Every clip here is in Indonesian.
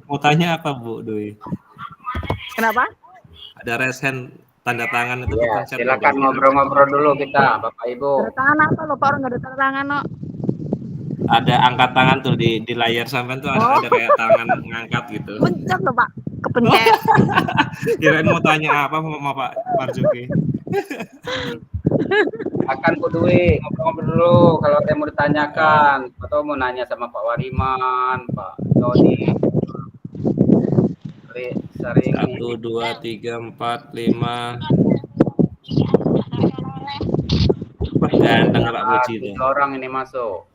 Mau tanya apa Bu Dwi? Kenapa? Ada raise hand tanda tangan itu Ya, pencet. silakan ngobrol-ngobrol dulu kita, Bapak Ibu. Tanda tangan apa lo Pak? Orang nggak ada tanda tangan no. Ada angkat tangan tuh di layar sampean tuh ada kayak tangan ngangkat gitu. Pencet lo Pak, kepencet. Kirain mau tanya apa sama Pak Marzuki. Akan Bu Dwi, ngobrol-ngobrol dulu kalau ada yang mau ditanyakan atau mau nanya sama Pak Wariman, Pak Doni. Sering 1, 2, 3, 4, 5. Wah, ganteng Pak Puji tuh. Orang ini masuk.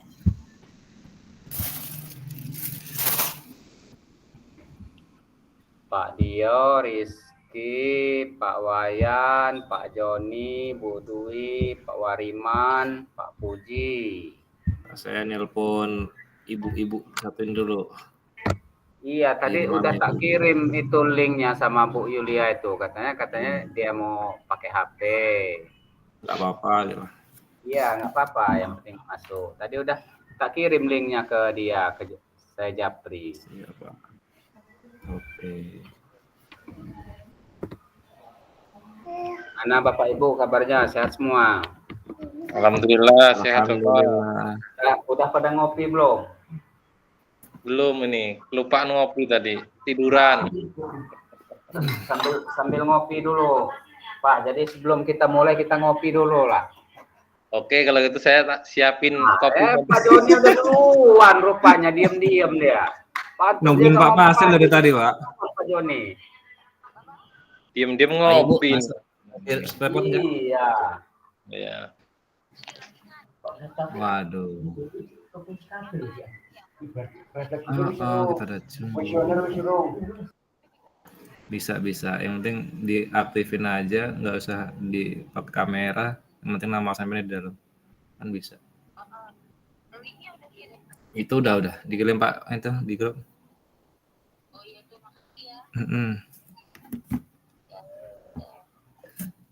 Pak Dio, Rizky, Pak Wayan, Pak Joni, Bu Dwi, Pak Wariman, Pak Puji. Saya nelpon ibu-ibu satuin dulu. Iya, tadi udah tak kirim itu linknya sama Bu Yulia itu. Katanya dia mau pakai HP. Nggak apa-apa gitu. Iya, nggak apa-apa. Yang penting masuk. Tadi udah tak kirim linknya ke dia, ke saya Japri. Iya, Pak. Oke. Mana Bapak Ibu kabarnya? Sehat semua? Alhamdulillah sehat Pak. Udah pada ngopi belum? Belum ini, lupa ngopi tadi, tiduran. Sambil ngopi dulu, Pak. Jadi sebelum kita mulai kita ngopi dulu lah. Oke, kalau gitu saya siapin kopi. Pak Joni udah duluan rupanya, diem-diem dia. Nungguin Pak Pasien dari tadi, Pak. Pak Joni. Diem-diem ngopi. Iya. Iya. Waduh. Kita ada bisa. Yang penting diaktifin aja, nggak usah di pakai kamera. Yang penting nama sampai di dalam kan bisa. Itu udah dikirim Pak itu di grup.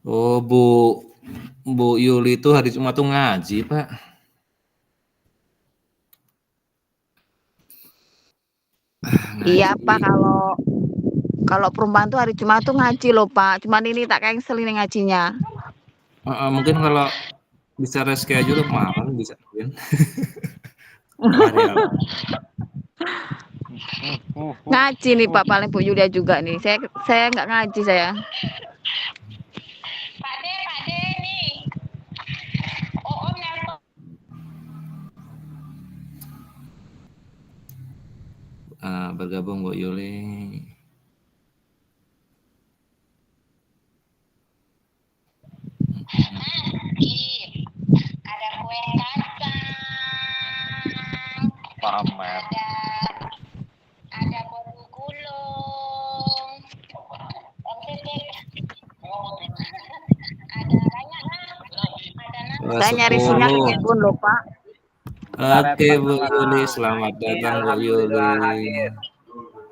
Oh Bu Yuli itu hari Jumat tuh ngaji Pak. Iya Pak, kalau perempuan tuh hari Jumat tuh ngaji loh Pak. Cuman ini tak cancel ini ngajinya. Mungkin kalau bisa reschedule kemarin bisa mungkin. Ngaji nih Pak, paling Bu Yulia juga nih. Saya nggak ngaji saya. Pak De nih. Oh, bergabung Bu Yuli. Ada kue kacang. Pamer. Ada bolu gulung. Ada banyak lah. Saya nyari sinyal di kebun loh Pak. Oke Bu Yuli, selamat datang Bu Yuli.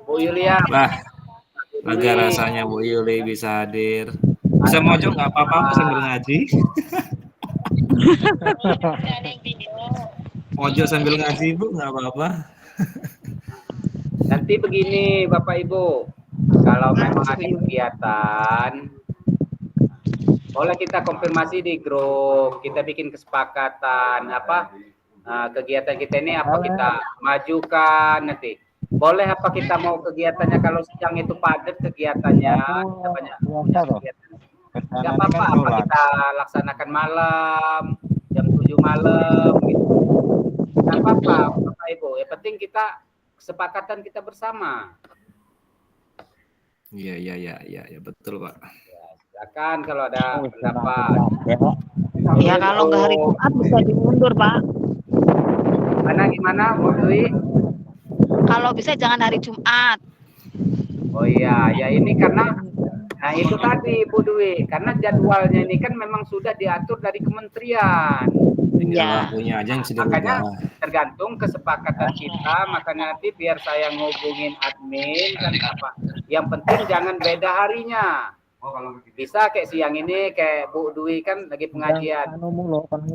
Bu Yulia. Wah, lega rasanya Bu Yuli bisa hadir. Bisa mojok nggak apa-apa sambil ngaji. Mojok sambil ngaji Bu nggak apa-apa. Nanti begini Bapak Ibu, kalau memang ada kegiatan, boleh kita konfirmasi di grup, kita bikin kesepakatan apa kegiatan kita ini apa kita majukan nanti. Boleh apa kita mau kegiatannya kalau siang itu padat kegiatannya, kita banyak kegiatan. Gak apa-apa, apa kita laksanakan malam, jam 7 malam gitu. Gak apa-apa Bapak Ibu, yang penting kita kesepakatan kita bersama. Iya, betul Pak. Ya, silakan kalau ada pendapat. Ya kalau nggak hari Jumat bisa dimundur Pak. Gimana Bu Dwi? Kalau bisa jangan hari Jumat. Oh iya, ya ini karena nah itu tadi Bu Dwi, karena jadwalnya ini kan memang sudah diatur dari kementerian. Tinggal punya aja yang sudah makanya tergantung kesepakatan kita, makanya nanti biar saya ngubungin admin kan apa. Yang penting jangan beda harinya. Bisa kayak siang ini kayak Bu Dwi kan lagi pengajian.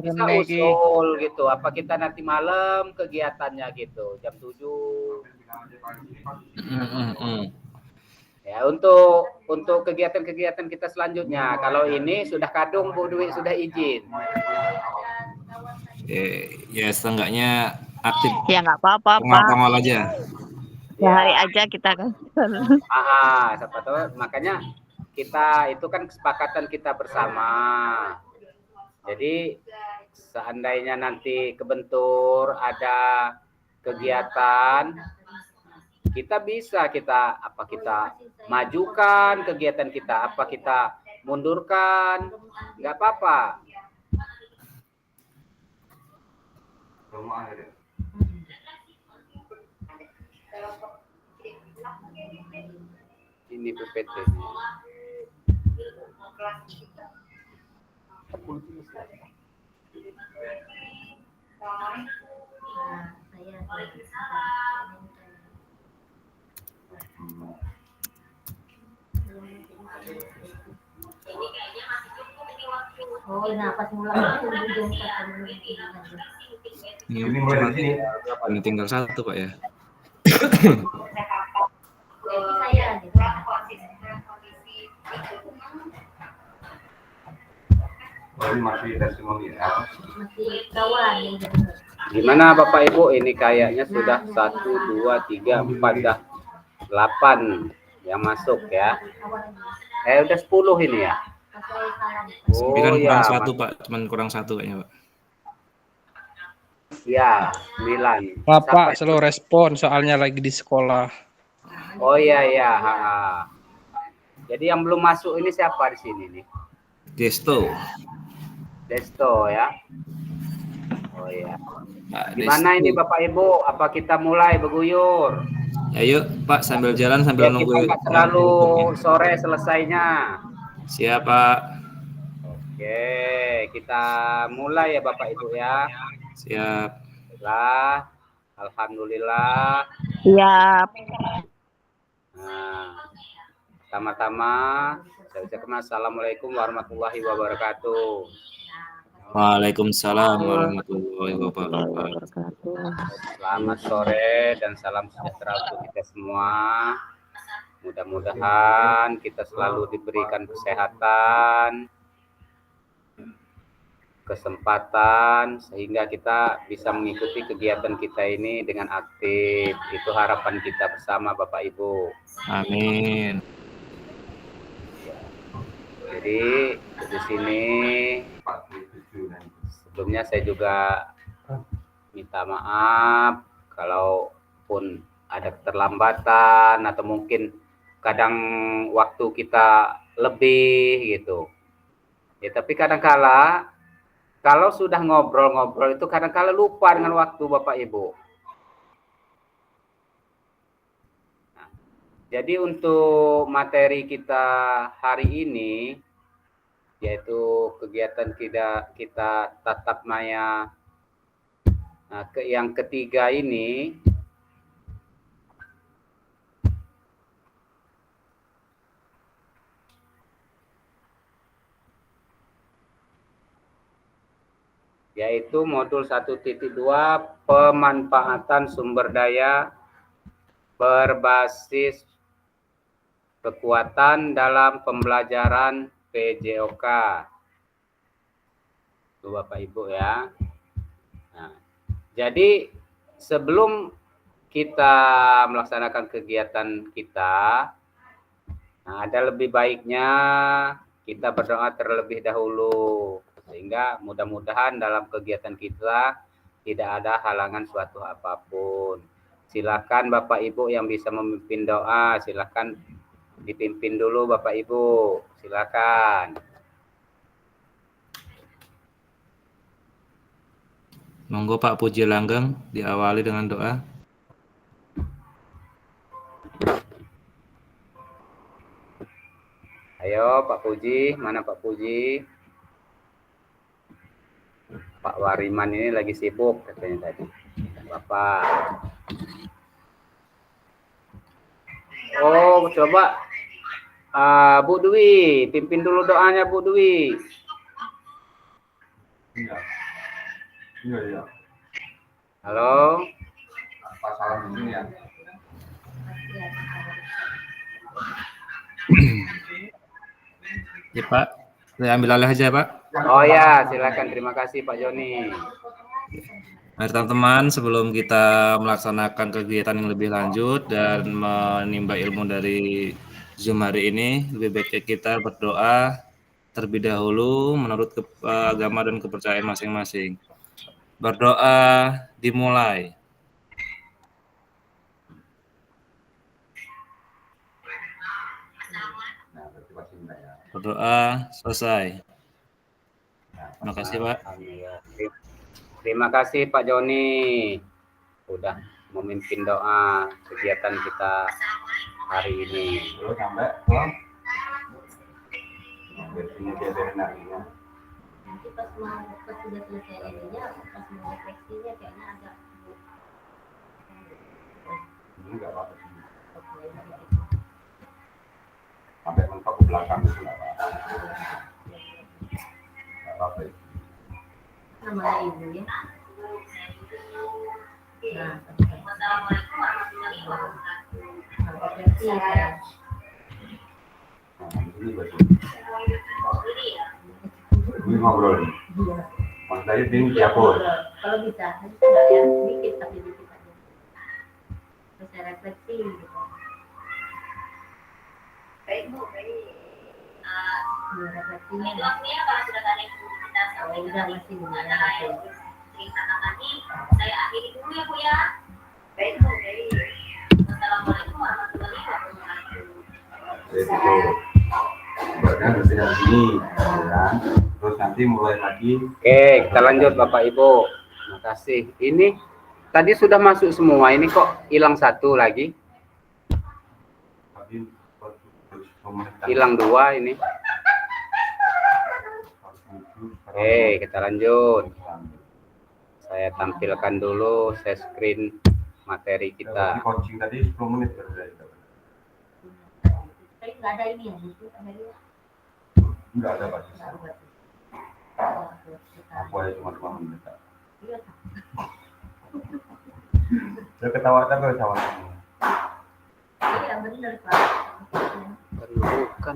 Bisa usul gitu. Apa kita nanti malam kegiatannya gitu jam 7 Ya, untuk kegiatan-kegiatan kita selanjutnya. Kalau ini sudah kadung Bu Dwi sudah izin. Ya setengahnya aktif Ya nggak apa-apa, Pak. pengawal aja. Sehari aja kita kan. Siapa tahu makanya kita itu kan kesepakatan kita bersama. Jadi seandainya nanti kebentur ada kegiatan, kita bisa kita majukan kegiatan kita, apa kita mundurkan, nggak apa-apa. Ini PPT. Ini mulai di sini. Ini tinggal satu Pak ya. Gimana Bapak Ibu, ini kayaknya sudah 1, 2, 3, 4, dah 8 yang masuk ya. Udah 10 ini ya. 9 kurang 1 Pak, cuman kurang 1 kayaknya Pak. Ya, 9. Bapak selalu respon soalnya lagi di sekolah. Oh iya. Jadi yang belum masuk ini siapa di sini nih? Desto ya. Oh iya. Pak Gimana Desto. ini Bapak Ibu? Apa kita mulai berguyur? Ayo Pak sambil jalan sambil Ya, nunggu. kita nggak terlalu sore selesainya. Siap Pak. Oke, kita mulai ya Bapak Ibu ya. Siap. Alhamdulillah. Siap. Nah, pertama-tama saya ucapkan assalamualaikum warahmatullahi wabarakatuh. Waalaikumsalam warahmatullahi wabarakatuh. Selamat sore dan salam sejahtera untuk kita semua. Mudah-mudahan kita selalu diberikan kesehatan, kesempatan sehingga kita bisa mengikuti kegiatan kita ini dengan aktif. Itu harapan kita bersama Bapak Ibu. Amin. Jadi di sini sebelumnya saya juga minta maaf kalaupun ada keterlambatan atau mungkin kadang waktu kita lebih gitu. Ya tapi kadang-kala kalau sudah ngobrol-ngobrol itu kadang-kala lupa dengan waktu Bapak Ibu. Nah, jadi untuk materi kita hari ini yaitu kegiatan kita tatap maya yang ketiga ini yaitu modul 1.2 pemanfaatan sumber daya berbasis kekuatan dalam pembelajaran PJOK. Tuh Bapak Ibu ya. Nah, jadi sebelum kita melaksanakan kegiatan kita, ada lebih baiknya kita berdoa terlebih dahulu. Sehingga mudah-mudahan dalam kegiatan kita tidak ada halangan suatu apapun. Silakan Bapak Ibu yang bisa memimpin doa, silakan dipimpin dulu Bapak Ibu. Silakan. Monggo Pak Puji Langgeng diawali dengan doa. Ayo Pak Puji, mana Pak Puji? Pak Wariman ini lagi sibuk katanya tadi. Bapak. Oh, coba Bu Dwi, pimpin dulu doanya Bu Dwi. Iya. Halo. Apa salam ini ya? Ya Pak, saya ambil alih aja Pak. Oh ya, silakan. Terima kasih Pak Joni. Mari teman-teman, sebelum kita melaksanakan kegiatan yang lebih lanjut dan menimba ilmu dari Zoom hari ini, lebih baik kita berdoa terlebih dahulu menurut agama dan kepercayaan masing-masing. Berdoa dimulai. Berdoa selesai. Terima kasih Pak. Terima kasih Pak Joni udah memimpin doa kegiatan kita hari ini. Nanti pas sudah selesai ininya, pas mau refleksinya kayaknya agak enggak apa-apa sih. Sampai mentok ke belakang itu enggak apa-apa. Enggak apa-apa. namanya ibu ya. Nah, Wassalamualaikum warahmatullahi wabarakatuh. refleksi ya. Nah, ini betul. Ini ngobrol. Mas Dayut ini diapur. Kalau bisa, enggak ya, dikit tapi dikit aja. Terus saya refleksi gitu. Baik Bu, baik. Refleksinya. Itu artinya kalau sudah ada yang kita Oh, udah masih belum ya. antara yang ceritakan tadi, saya akhiri dulu ya Bu ya. Baik Bu, baik. Wassalamualaikum warahmatullahi wabarakatuh. Itu. Ibaratnya berarti hari ini, ya. Terus nanti mulai lagi. Oke, kita lanjut Bapak Ibu. Terima kasih. Ini tadi sudah masuk semua. Ini kok hilang satu lagi? Hilang dua ini. Oke, kita lanjut. Saya tampilkan dulu share screen materi kita. Coaching tadi 10 menit baru dari itu. Tapi nggak ada ini ya, buku tadi. Enggak ada Pak. Aku aja cuma 2 menit. Iya. Saya ketawa terus sama kamu. Iya benar Pak. Bukan.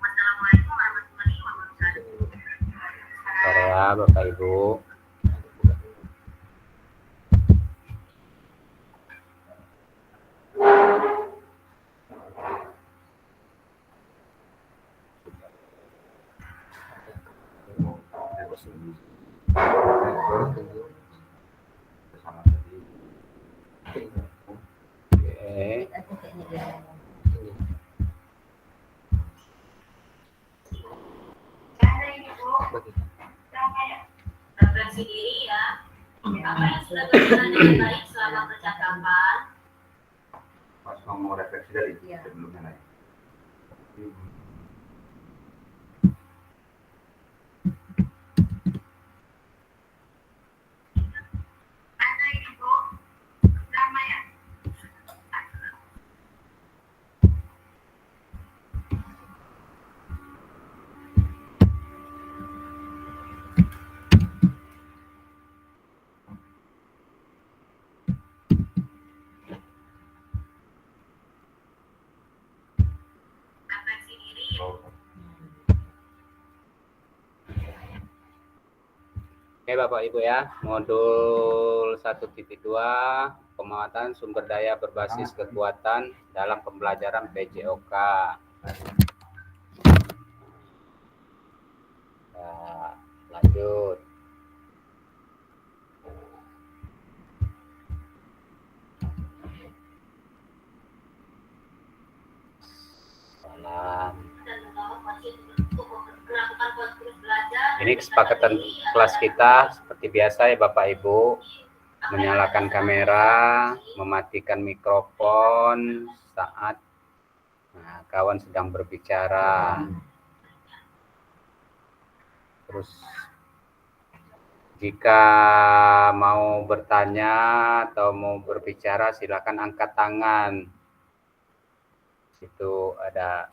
Wassalamualaikum warahmatullahi wabarakatuh. Ya, Bapak Ibu. Sama tadi. Oke. Refleksi diri ya. Apa yang sudah berjalan dengan baik selama percakapan? Pas ngomong refleksi tadi Iya. sebelumnya lagi. Ada Ibu, lama ya? Refleksi diri ya. Oke Bapak Ibu ya, modul 1.2 pemanfaatan sumber daya berbasis kekuatan dalam pembelajaran PJOK. Nah, lanjut. Salam. Ini kesepakatan kelas kita seperti biasa ya Bapak Ibu. menyalakan kamera, mematikan mikrofon saat kawan sedang berbicara. Terus jika mau bertanya atau mau berbicara, silakan angkat tangan. Itu ada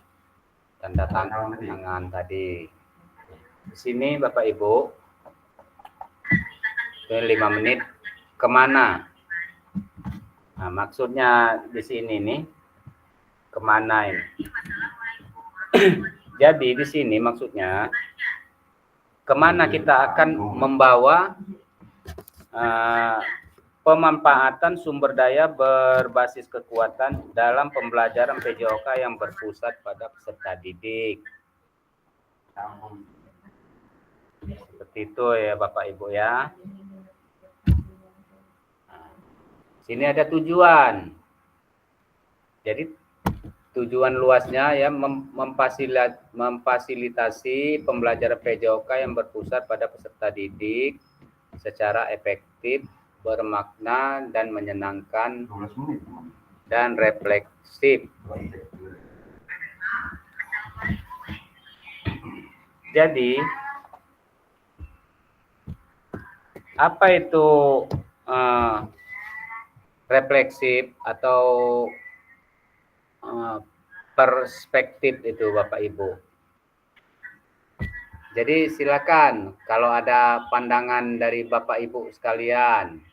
tanda tangan tadi. Di sini Bapak Ibu, 5 menit kemana? Nah, maksudnya di sini nih, kemana ini? Jadi di sini maksudnya, kemana kita akan membawa pemanfaatan sumber daya berbasis kekuatan dalam pembelajaran PJOK yang berpusat pada peserta didik. Seperti itu ya Bapak Ibu ya. Nah, sini ada tujuan. Jadi tujuan luasnya ya memfasilitasi pembelajaran PJOK yang berpusat pada peserta didik secara efektif, bermakna dan menyenangkan dan refleksif. Jadi apa itu refleksif atau perspektif itu Bapak Ibu? Jadi silakan kalau ada pandangan dari Bapak Ibu sekalian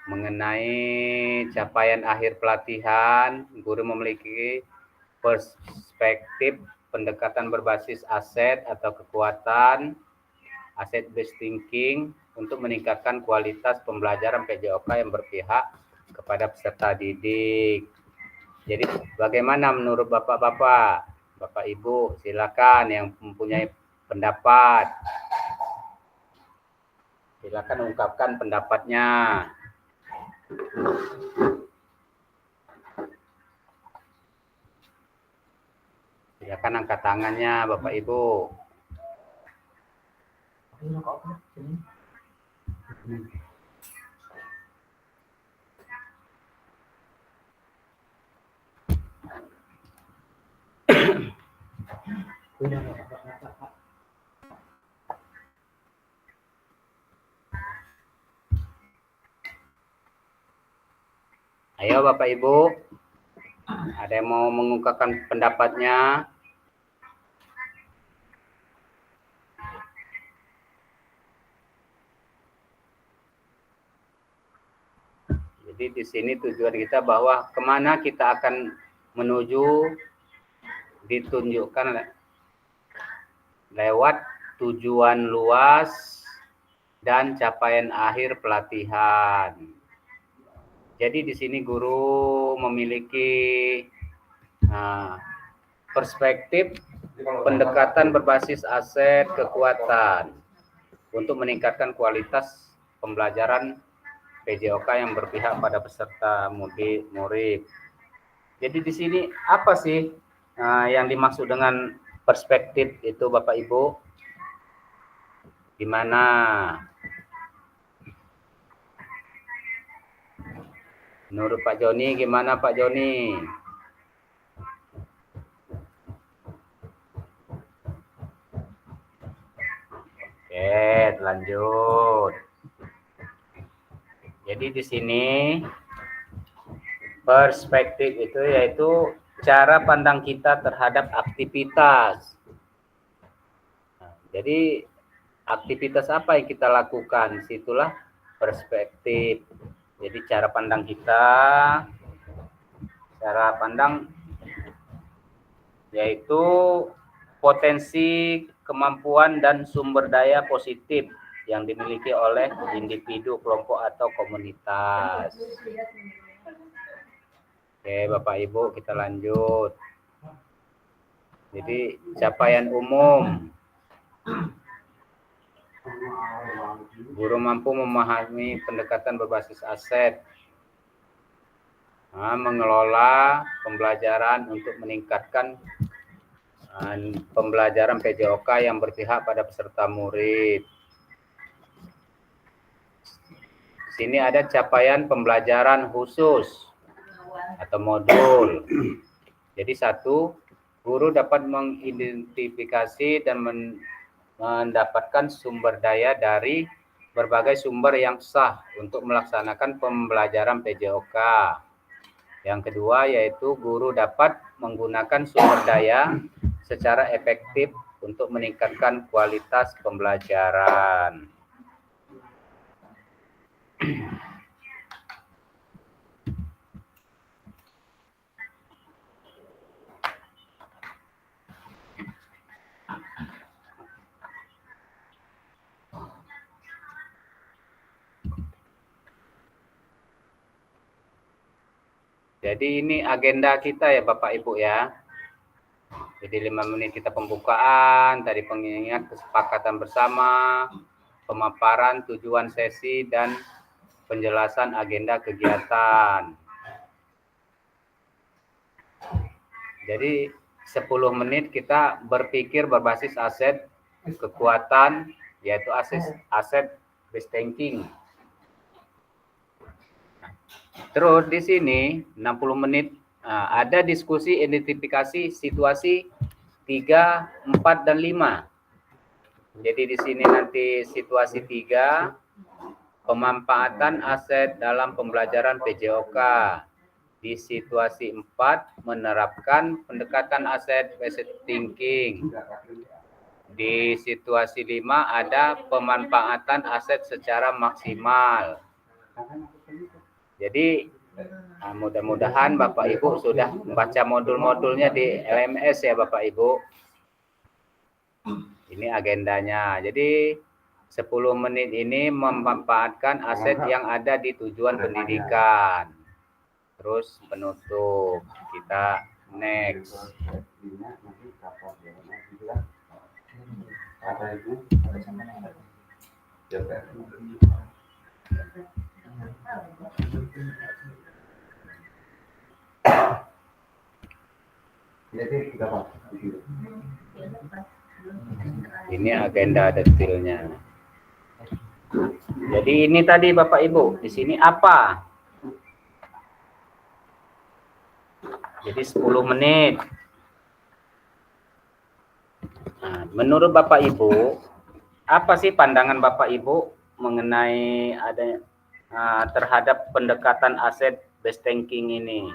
mengenai capaian akhir pelatihan, guru memiliki perspektif pendekatan berbasis aset atau kekuatan, asset based thinking untuk meningkatkan kualitas pembelajaran PJOK yang berpihak kepada peserta didik. Jadi bagaimana menurut Bapak-Bapak, Bapak Ibu, silakan yang mempunyai pendapat. Silakan ungkapkan pendapatnya. Silakan angkat tangannya Bapak Ibu. Ayo Bapak Ibu, ada yang mau mengungkapkan pendapatnya? Jadi di sini tujuan kita bahwa kemana kita akan menuju ditunjukkan lewat tujuan luas dan capaian akhir pelatihan. Jadi di sini guru memiliki perspektif pendekatan berbasis aset kekuatan untuk meningkatkan kualitas pembelajaran PJOK yang berpihak pada peserta murid. Jadi di sini apa sih yang dimaksud dengan perspektif itu Bapak Ibu? Gimana? Menurut Pak Joni, gimana Pak Joni? Oke, lanjut. Jadi di sini perspektif itu yaitu cara pandang kita terhadap aktivitas. Jadi aktivitas apa yang kita lakukan, situlah perspektif. Jadi cara pandang kita, cara pandang yaitu potensi, kemampuan, dan sumber daya positif yang dimiliki oleh individu, kelompok, atau komunitas. Oke, Bapak Ibu, kita lanjut. Jadi capaian umum. Guru mampu memahami pendekatan berbasis aset, mengelola pembelajaran untuk meningkatkan pembelajaran PJOK yang berpihak pada peserta murid. Sini ada capaian pembelajaran khusus atau modul. Jadi satu, guru dapat mengidentifikasi dan mendapatkan sumber daya dari berbagai sumber yang sah untuk melaksanakan pembelajaran PJOK. Yang kedua yaitu guru dapat menggunakan sumber daya secara efektif untuk meningkatkan kualitas pembelajaran. Jadi ini agenda kita ya Bapak Ibu ya. Jadi 5 menit kita pembukaan, tadi pengingat kesepakatan bersama, pemaparan tujuan sesi dan penjelasan agenda kegiatan. Jadi 10 menit kita berpikir berbasis aset kekuatan, yaitu aset based thinking. Terus di sini 60 menit ada diskusi identifikasi situasi 3, 4, dan 5. Jadi di sini nanti situasi 3, pemanfaatan aset dalam pembelajaran PJOK. Di situasi 4, menerapkan pendekatan aset based thinking. Di situasi 5 ada pemanfaatan aset secara maksimal. Jadi mudah-mudahan Bapak Ibu sudah membaca modul-modulnya di LMS ya Bapak Ibu. Ini agendanya. Jadi 10 menit ini memanfaatkan aset yang ada di tujuan pendidikan. Terus penutup. Kita next. Ini agenda detailnya. Jadi ini tadi Bapak Ibu, di sini apa? Jadi 10 menit. Nah, menurut Bapak Ibu, apa sih pandangan Bapak Ibu mengenai ada terhadap pendekatan aset based thinking ini?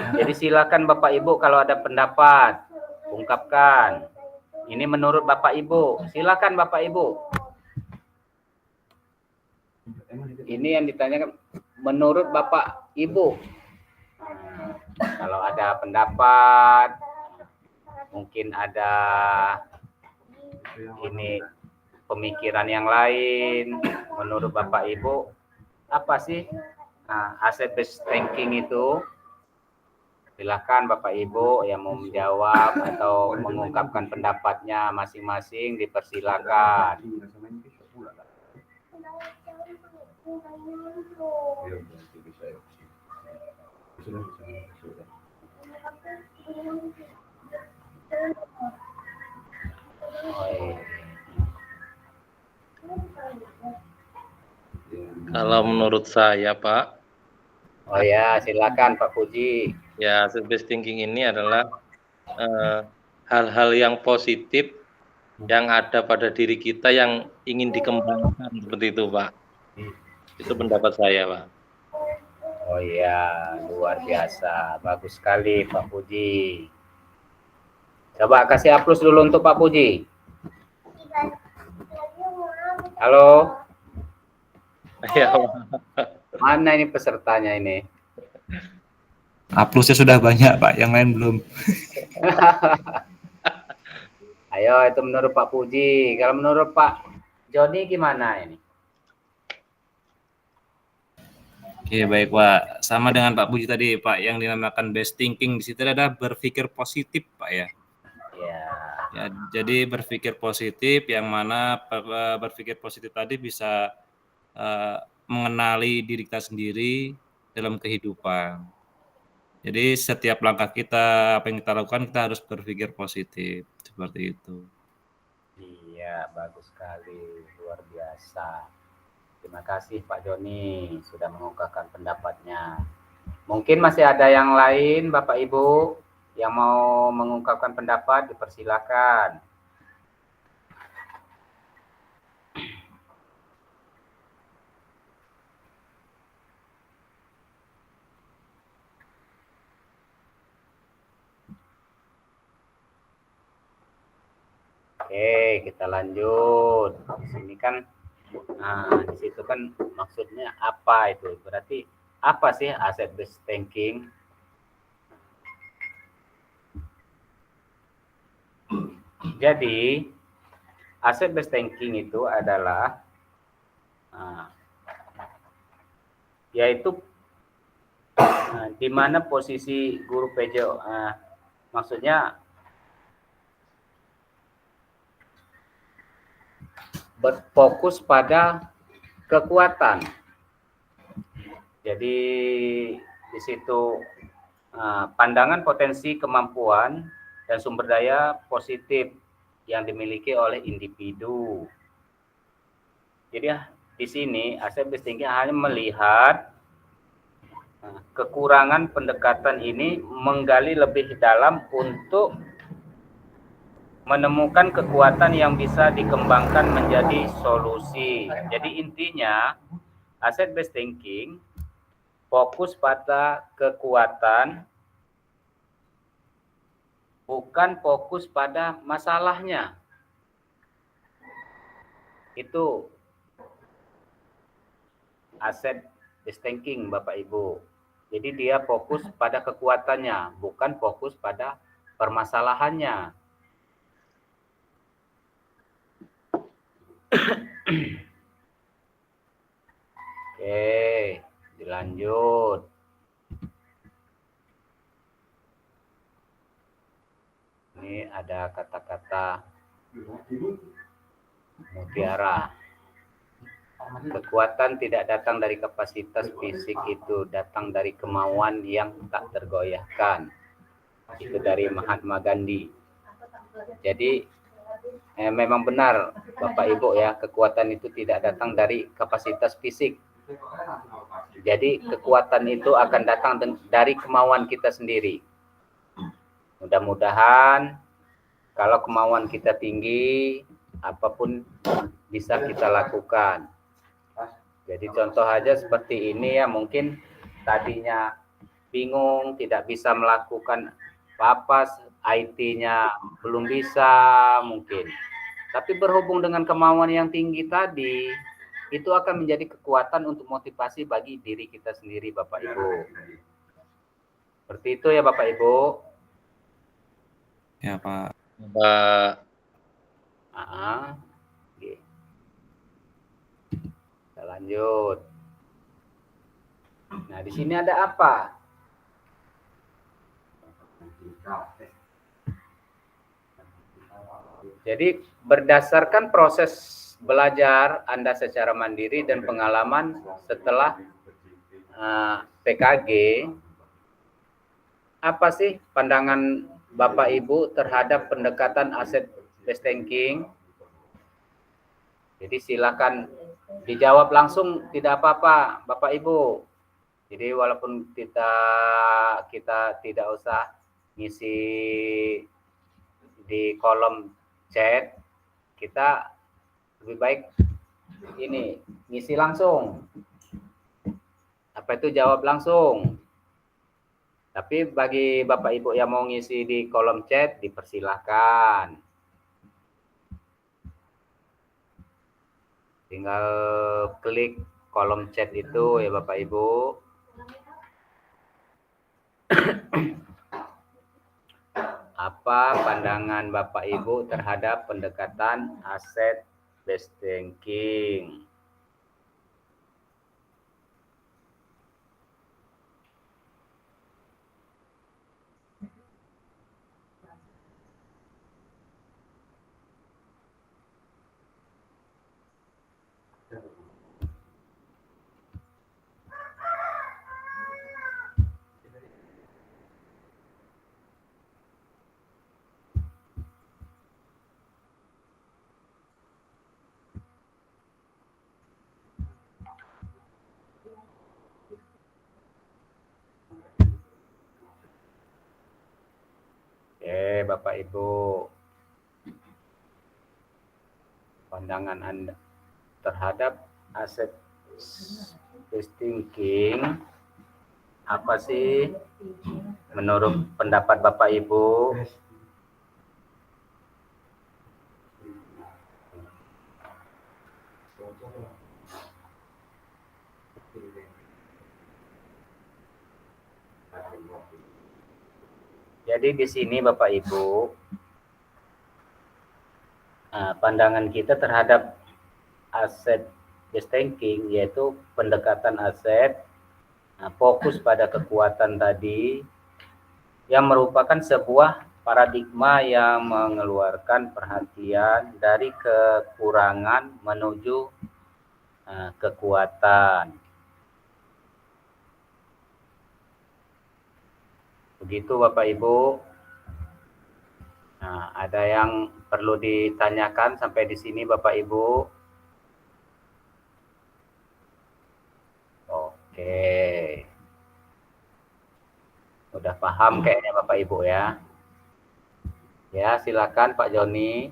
Jadi silakan Bapak Ibu kalau ada pendapat, ungkapkan. Ini menurut Bapak Ibu, silakan Bapak Ibu. Ini yang ditanyakan menurut Bapak Ibu. Kalau ada pendapat, mungkin ada ini pemikiran yang lain, menurut Bapak Ibu, apa sih aset based thinking itu? Silakan Bapak Ibu yang mau menjawab atau mengungkapkan pendapatnya masing-masing, dipersilakan. Kalau menurut saya, Pak. Oh ya, silakan Pak Puji. Ya, aset based thinking ini adalah hal-hal yang positif yang ada pada diri kita yang ingin dikembangkan seperti itu, Pak. Itu pendapat saya, Pak. Oh iya, luar biasa. Bagus sekali Pak Puji. Coba kasih aplaus dulu untuk Pak Puji. Halo. Ya, Mana ini pesertanya ini? Aplausnya sudah banyak Pak, yang lain belum. Ayo, itu menurut Pak Puji. Kalau menurut Pak Joni gimana ini? Oke, baik Pak. Sama dengan Pak Puji tadi Pak, yang dinamakan best thinking di situ ada berpikir positif Pak ya. Ya, jadi berpikir positif yang mana berpikir positif tadi bisa mengenali diri kita sendiri dalam kehidupan. Jadi setiap langkah kita, apa yang kita lakukan, kita harus berpikir positif, seperti itu. Iya, bagus sekali, luar biasa. Terima kasih Pak Joni sudah mengungkapkan pendapatnya. Mungkin masih ada yang lain Bapak Ibu yang mau mengungkapkan pendapat, dipersilakan. Oke, kita lanjut. Di sini kan, di situ kan maksudnya apa itu? Berarti apa sih asset based thinking? Jadi, asset based thinking itu adalah yaitu di mana posisi guru PJ, maksudnya berfokus pada kekuatan. Jadi di situ pandangan potensi, kemampuan, dan sumber daya positif yang dimiliki oleh individu. Jadi di sini asset based thinking hanya melihat kekurangan pendekatan ini, menggali lebih dalam untuk menemukan kekuatan yang bisa dikembangkan menjadi solusi. Jadi intinya asset based thinking fokus pada kekuatan, bukan fokus pada masalahnya. Itu asset based thinking Bapak Ibu. Jadi dia fokus pada kekuatannya, bukan fokus pada permasalahannya. Oke, dilanjut. Ini ada kata-kata mutiara. Kekuatan tidak datang dari kapasitas fisik, itu datang dari kemauan yang tak tergoyahkan. Itu dari Mahatma Gandhi. Jadi memang benar Bapak Ibu ya, kekuatan itu tidak datang dari kapasitas fisik. Jadi kekuatan itu akan datang dari kemauan kita sendiri. Mudah-mudahan kalau kemauan kita tinggi, apapun bisa kita lakukan. Jadi contoh aja seperti ini ya, mungkin tadinya bingung, tidak bisa melakukan apa-apa, IT-nya belum bisa mungkin. Tapi berhubung dengan kemauan yang tinggi tadi, itu akan menjadi kekuatan untuk motivasi bagi diri kita sendiri Bapak Ibu. Seperti itu ya Bapak Ibu. Ya Pak. Pak. Kita lanjut. Nah, di sini ada apa? Jadi berdasarkan proses belajar Anda secara mandiri dan pengalaman setelah PKG, apa sih pandangan Bapak Ibu terhadap pendekatan asset based thinking? Jadi silakan dijawab langsung, tidak apa-apa Bapak Ibu. Jadi walaupun kita tidak usah ngisi di kolom chat, kita lebih baik ini ngisi langsung. Apa itu jawab langsung? Tapi bagi Bapak Ibu yang mau ngisi di kolom chat, dipersilahkan. Tinggal klik kolom chat itu ya Bapak Ibu. Apa pandangan Bapak Ibu terhadap pendekatan asset based thinking? Bapak Ibu, pandangan Anda terhadap asset based thinking apa sih menurut pendapat Bapak Ibu? Jadi di sini Bapak Ibu, pandangan kita terhadap aset based thinking yaitu pendekatan aset fokus pada kekuatan tadi yang merupakan sebuah paradigma yang mengeluarkan perhatian dari kekurangan menuju kekuatan. Begitu Bapak Ibu. Nah, ada yang perlu ditanyakan sampai di sini Bapak Ibu? Oke. Udah paham kayaknya Bapak Ibu ya. Ya, silakan Pak Joni.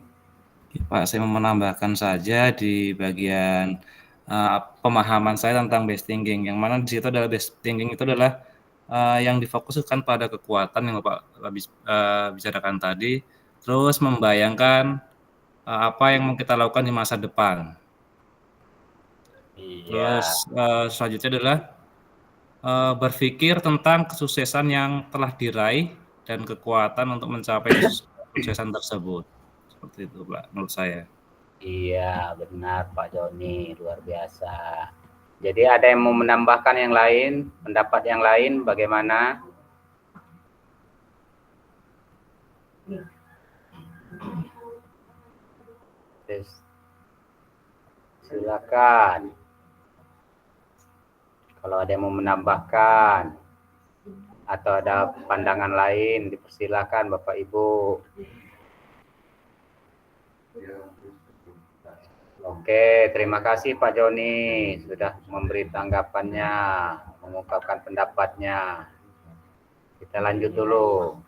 Pak, saya mau menambahkan saja di bagian pemahaman saya tentang based thinking, yang mana di situ adalah based thinking itu adalah yang difokuskan pada kekuatan yang Bapak bicarakan tadi, terus membayangkan apa yang mau kita lakukan di masa depan. Iya. Terus selanjutnya adalah berpikir tentang kesuksesan yang telah diraih dan kekuatan untuk mencapai kesuksesan tersebut. Seperti itu, Pak, menurut saya. Iya, benar Pak Joni, luar biasa. Jadi ada yang mau menambahkan yang lain, pendapat yang lain bagaimana? Silakan. Kalau ada yang mau menambahkan atau ada pandangan lain, dipersilakan Bapak Ibu. Oke, terima kasih Pak Joni sudah memberi tanggapannya, mengungkapkan pendapatnya. Kita lanjut dulu.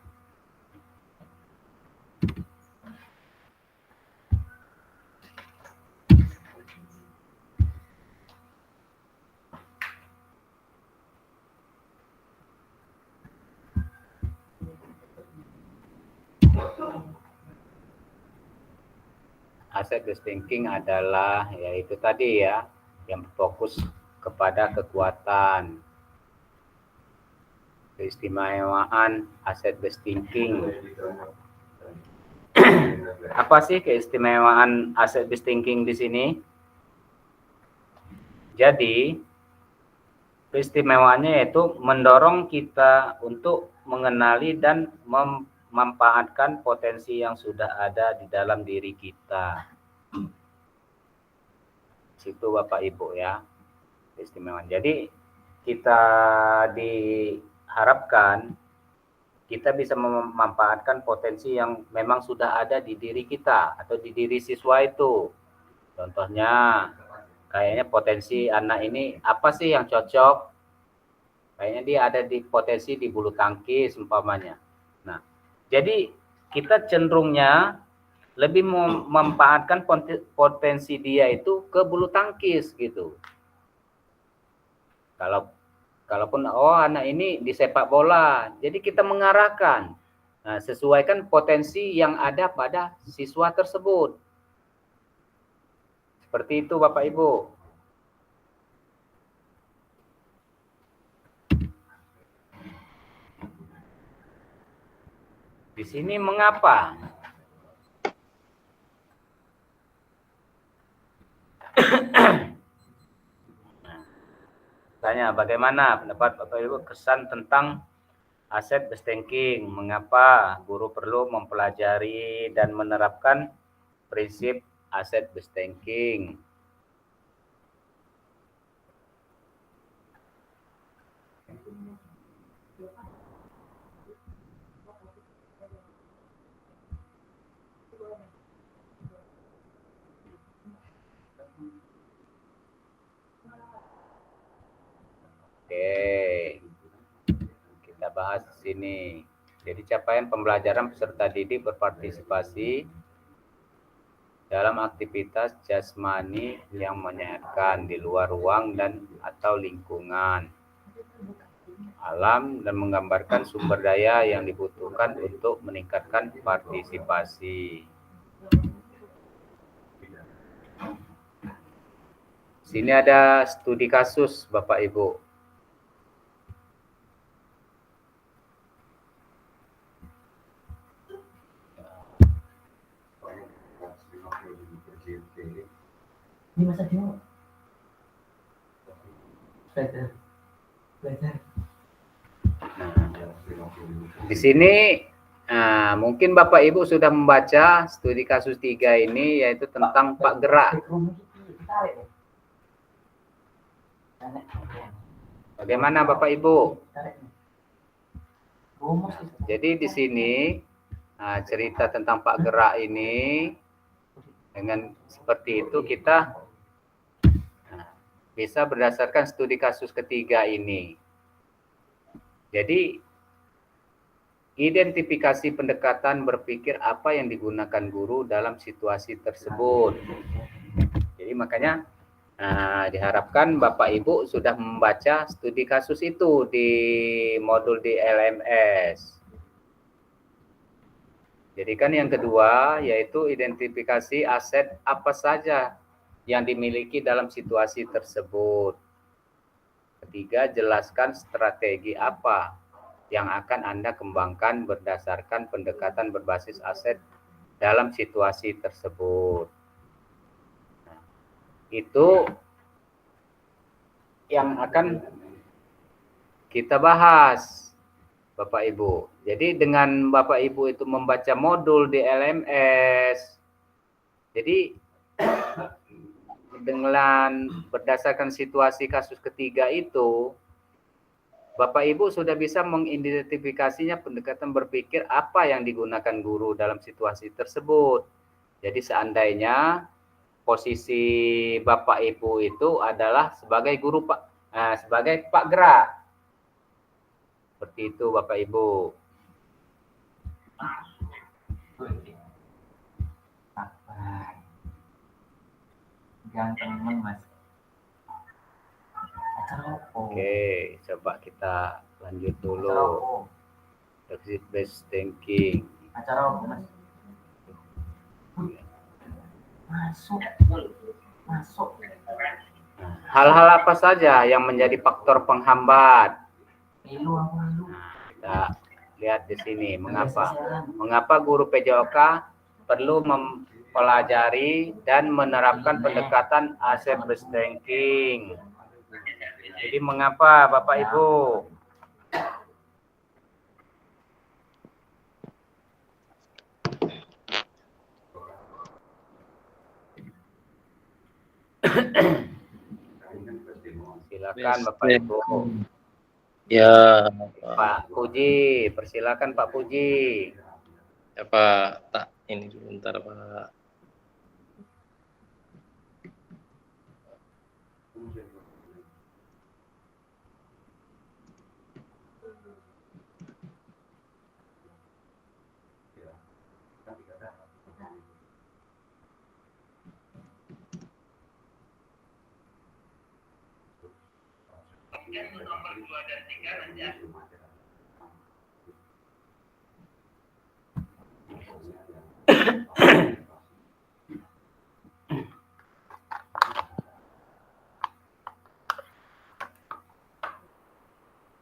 Asset based thinking adalah yaitu tadi ya, yang fokus kepada kekuatan. Keistimewaan asset based thinking. Apa sih keistimewaan asset based thinking di sini? Jadi keistimewaannya yaitu mendorong kita untuk mengenali dan memanfaatkan potensi yang sudah ada di dalam diri kita. Situ Bapak Ibu ya, keistimewaan. Jadi kita diharapkan kita bisa memanfaatkan potensi yang memang sudah ada di diri kita atau di diri siswa itu. Contohnya kayaknya potensi anak ini apa sih yang cocok? Kayaknya dia ada di potensi di bulu tangkis umpamanya. Nah, jadi kita cenderungnya lebih memanfaatkan potensi dia itu ke bulu tangkis gitu. Kalaupun anak ini di sepak bola, jadi kita mengarahkan, sesuaikan potensi yang ada pada siswa tersebut. Seperti itu Bapak Ibu. Di sini mengapa? Tanya bagaimana pendapat Bapak Ibu kesan tentang asset based thinking? Mengapa guru perlu mempelajari dan menerapkan prinsip asset based thinking? Oke, kita bahas di sini. Jadi capaian pembelajaran peserta didik berpartisipasi dalam aktivitas jasmani yang menyehatkan di luar ruang dan atau lingkungan alam dan menggambarkan sumber daya yang dibutuhkan untuk meningkatkan partisipasi. Sini ada studi kasus Bapak Ibu. Ini masa dulu. Belajar. Di sini mungkin Bapak Ibu sudah membaca studi kasus 3 ini, yaitu tentang Pak Gerak. Bagaimana Bapak Ibu? Jadi di sini cerita tentang Pak Gerak ini, dengan seperti itu kita bisa berdasarkan studi kasus ketiga ini. Jadi identifikasi pendekatan berpikir apa yang digunakan guru dalam situasi tersebut. Jadi makanya diharapkan Bapak Ibu sudah membaca studi kasus itu di modul di LMS. Jadi kan yang kedua yaitu identifikasi aset apa saja yang dimiliki dalam situasi tersebut. Ketiga, jelaskan strategi apa yang akan Anda kembangkan berdasarkan pendekatan berbasis aset dalam situasi tersebut. Nah, itu yang akan kita bahas, Bapak Ibu. Jadi dengan Bapak Ibu itu membaca modul di LMS, jadi dengan berdasarkan situasi kasus ketiga itu, Bapak Ibu sudah bisa mengidentifikasinya pendekatan berpikir apa yang digunakan guru dalam situasi tersebut. Jadi seandainya posisi Bapak Ibu itu adalah sebagai guru sebagai Pak Gerak. Seperti itu Bapak Ibu. Ganteng Mas. Oke, coba kita lanjut dulu. Exit based thinking. Acara apa Mas? Masuk. Hal-hal apa saja yang menjadi faktor penghambat? Kita lihat di sini mengapa guru PJOK perlu mempelajari dan menerapkan pendekatan asset based thinking. Jadi mengapa Bapak Ibu? Silakan Bapak Ibu. Ya, Pak Puji, persilakan Pak Puji. ya Pak, tak ini dulu bentar Pak.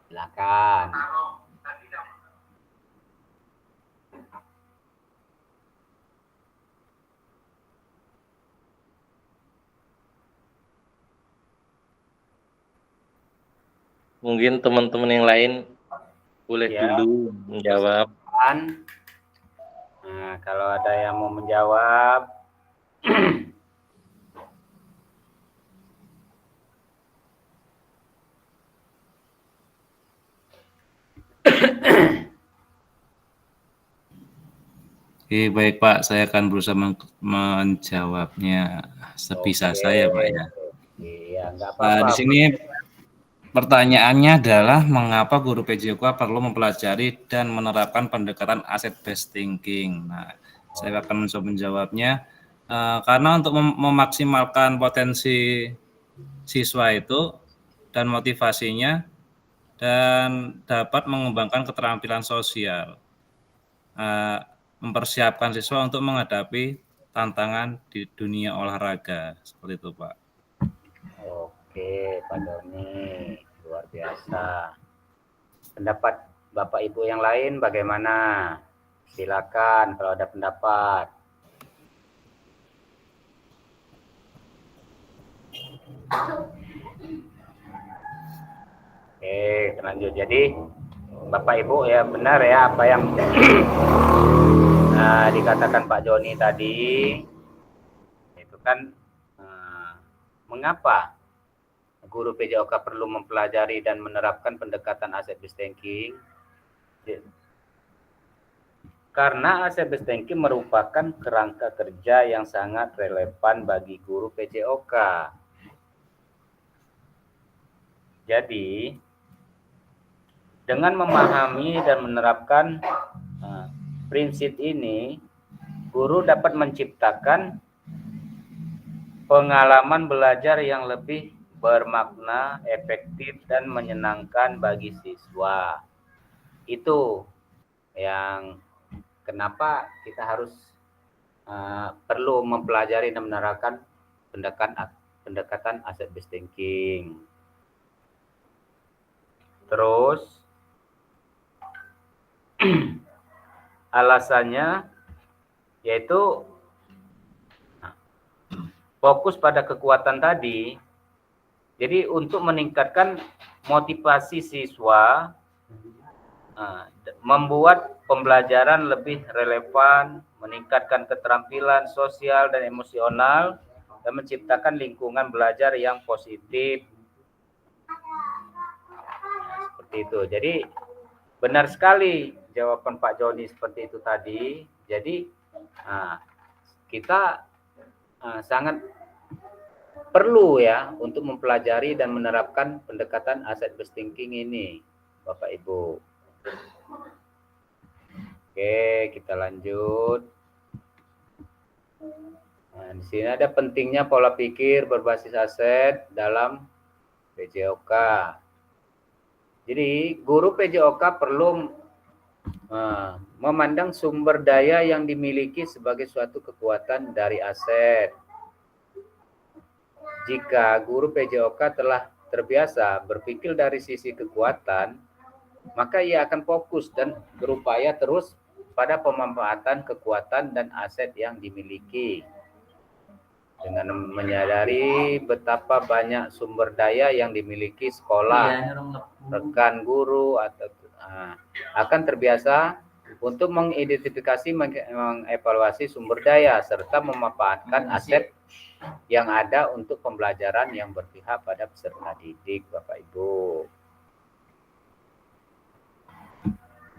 Silakan. Mungkin teman-teman yang lain boleh Ya. dulu menjawab. Nah, kalau ada yang mau menjawab, Oke, baik Pak, saya akan berusaha menjawabnya sebisa Oke. saya Pak ya. Iya, nggak Di apa-apa. sini pertanyaannya adalah mengapa guru PJOK perlu mempelajari dan menerapkan pendekatan asset based thinking. Nah, saya akan mencoba menjawabnya. Karena untuk memaksimalkan potensi siswa itu dan motivasinya dan dapat mengembangkan keterampilan sosial, mempersiapkan siswa untuk menghadapi tantangan di dunia olahraga, seperti itu Pak. Oke Pak Doni, luar biasa. Pendapat Bapak Ibu yang lain bagaimana? Silakan kalau ada pendapat. Oke, lanjut. Jadi Bapak Ibu ya benar ya apa yang dikatakan Pak Joni tadi. Itu kan mengapa guru PJOK perlu mempelajari dan menerapkan pendekatan asset based thinking? Karena asset based thinking merupakan kerangka kerja yang sangat relevan bagi guru PJOK. Jadi, dengan memahami dan menerapkan prinsip ini, guru dapat menciptakan pengalaman belajar yang lebih bermakna, efektif, dan menyenangkan bagi siswa. Itu yang kenapa kita harus perlu mempelajari dan menerapkan pendekatan asset based thinking. Terus alasannya yaitu fokus pada kekuatan tadi. Jadi untuk meningkatkan motivasi siswa, membuat pembelajaran lebih relevan, meningkatkan keterampilan sosial dan emosional, dan menciptakan lingkungan belajar yang positif. Seperti itu. Jadi benar sekali jawaban Pak Joni seperti itu tadi. Jadi kita sangat perlu ya untuk mempelajari dan menerapkan pendekatan asset based thinking ini, Bapak Ibu. Oke, kita lanjut. Nah, di sini ada pentingnya pola pikir berbasis aset dalam PJOK. Jadi, guru PJOK perlu memandang sumber daya yang dimiliki sebagai suatu kekuatan dari aset. Jika guru PJOK telah terbiasa berpikir dari sisi kekuatan, maka ia akan fokus dan berupaya terus pada pemanfaatan kekuatan dan aset yang dimiliki. Dengan menyadari betapa banyak sumber daya yang dimiliki sekolah, rekan guru, atau akan terbiasa untuk mengidentifikasi, mengevaluasi sumber daya, serta memanfaatkan aset yang ada untuk pembelajaran yang berpihak pada peserta didik, Bapak Ibu.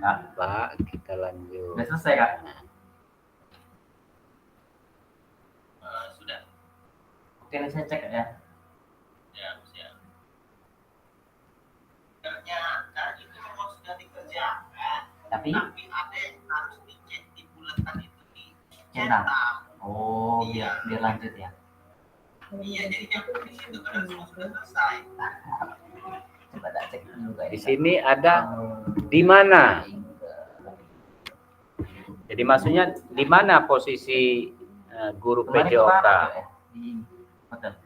Nah, Pak, kita lanjut. Sudah selesai, Kak? Sudah. Oke, ini saya cek ya. Ya, siap. Ternyata itu memang sudah dikerjakan. Tapi ada yang harus dicek di bulatan itu centang. Oh, biar lanjut ya. Iya, jadi yang di situ kan semua sudah selesai. Coba tak cek dulu, guys. Di sini ada di mana? Jadi maksudnya di mana posisi guru PJOK? Di hotel.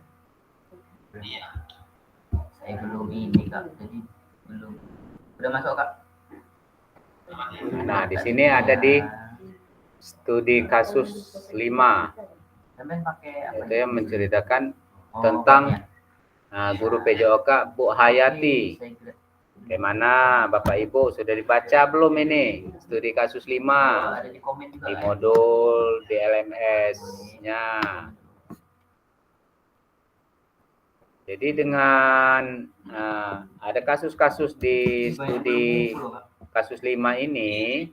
Iya. Saya belum ini, Kak. Jadi belum. Udah masuk, Kak? Nah, di sini ada di studi kasus 5. Itu yang menceritakan tentang guru PJOK Bu Hayati. Bagaimana Bapak Ibu sudah dibaca belum ini studi kasus 5 di modul di LMS-nya? Jadi dengan ada kasus-kasus di studi kasus 5 ini,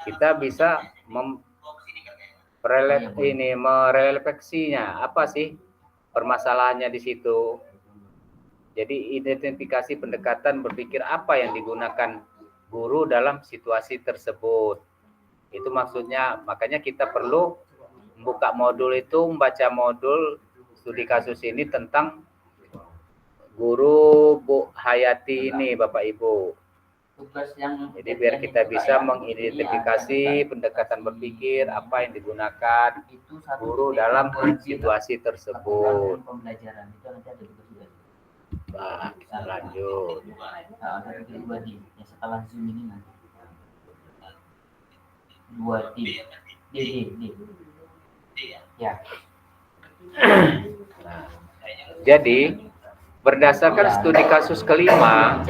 kita bisa merefleksinya apa sih permasalahannya di situ. Jadi identifikasi pendekatan berpikir apa yang digunakan guru dalam situasi tersebut. Itu maksudnya, makanya kita perlu membuka modul itu, membaca modul studi kasus ini tentang guru Bu Hayati ini, Bapak Ibu. Tugas yang Jadi biar kita bisa mengidentifikasi pendekatan berpikir apa yang digunakan itu satu guru titik dalam yang situasi lakukan tersebut. pembelajaran itu nanti ada tugas-tugas. Nah, kita lanjut. Nah, ada titik 2D ya, setelah zoom ini nanti 2D D ya. Nah, jadi berdasarkan studi kasus kelima,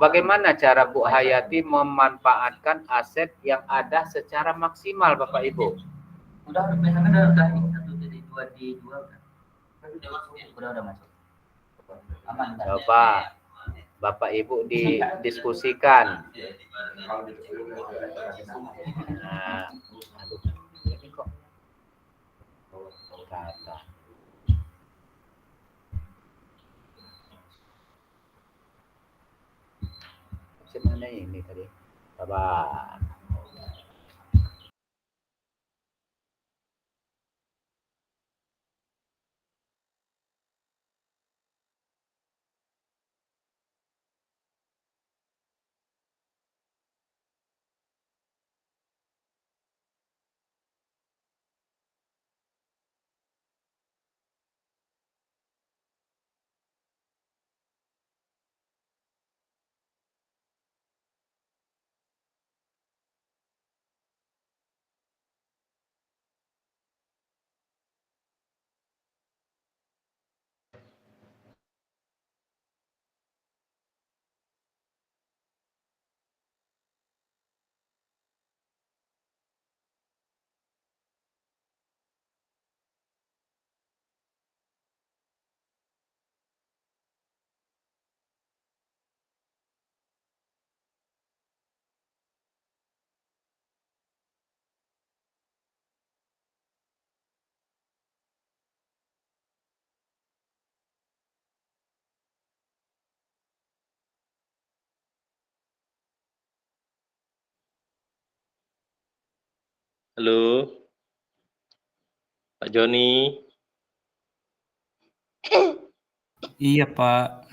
bagaimana cara Bu Hayati memanfaatkan aset yang ada secara maksimal, Bapak Ibu? Udah ini 1.2D2 udah masuk. Aman, Coba Bapak Ibu didiskusikan. Nah, aduh, ini kok kata. Mana ini tadi? Sabar. Halo, Pak Joni. Iya, Pak.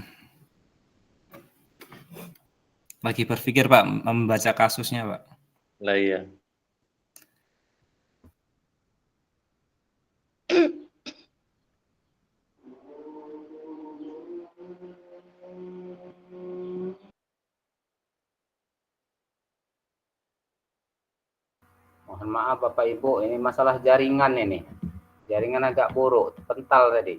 Lagi berpikir, Pak, membaca kasusnya, Pak. Lah iya. Mohon maaf Bapak Ibu, ini masalah jaringan ini. Jaringan agak buruk, kental tadi.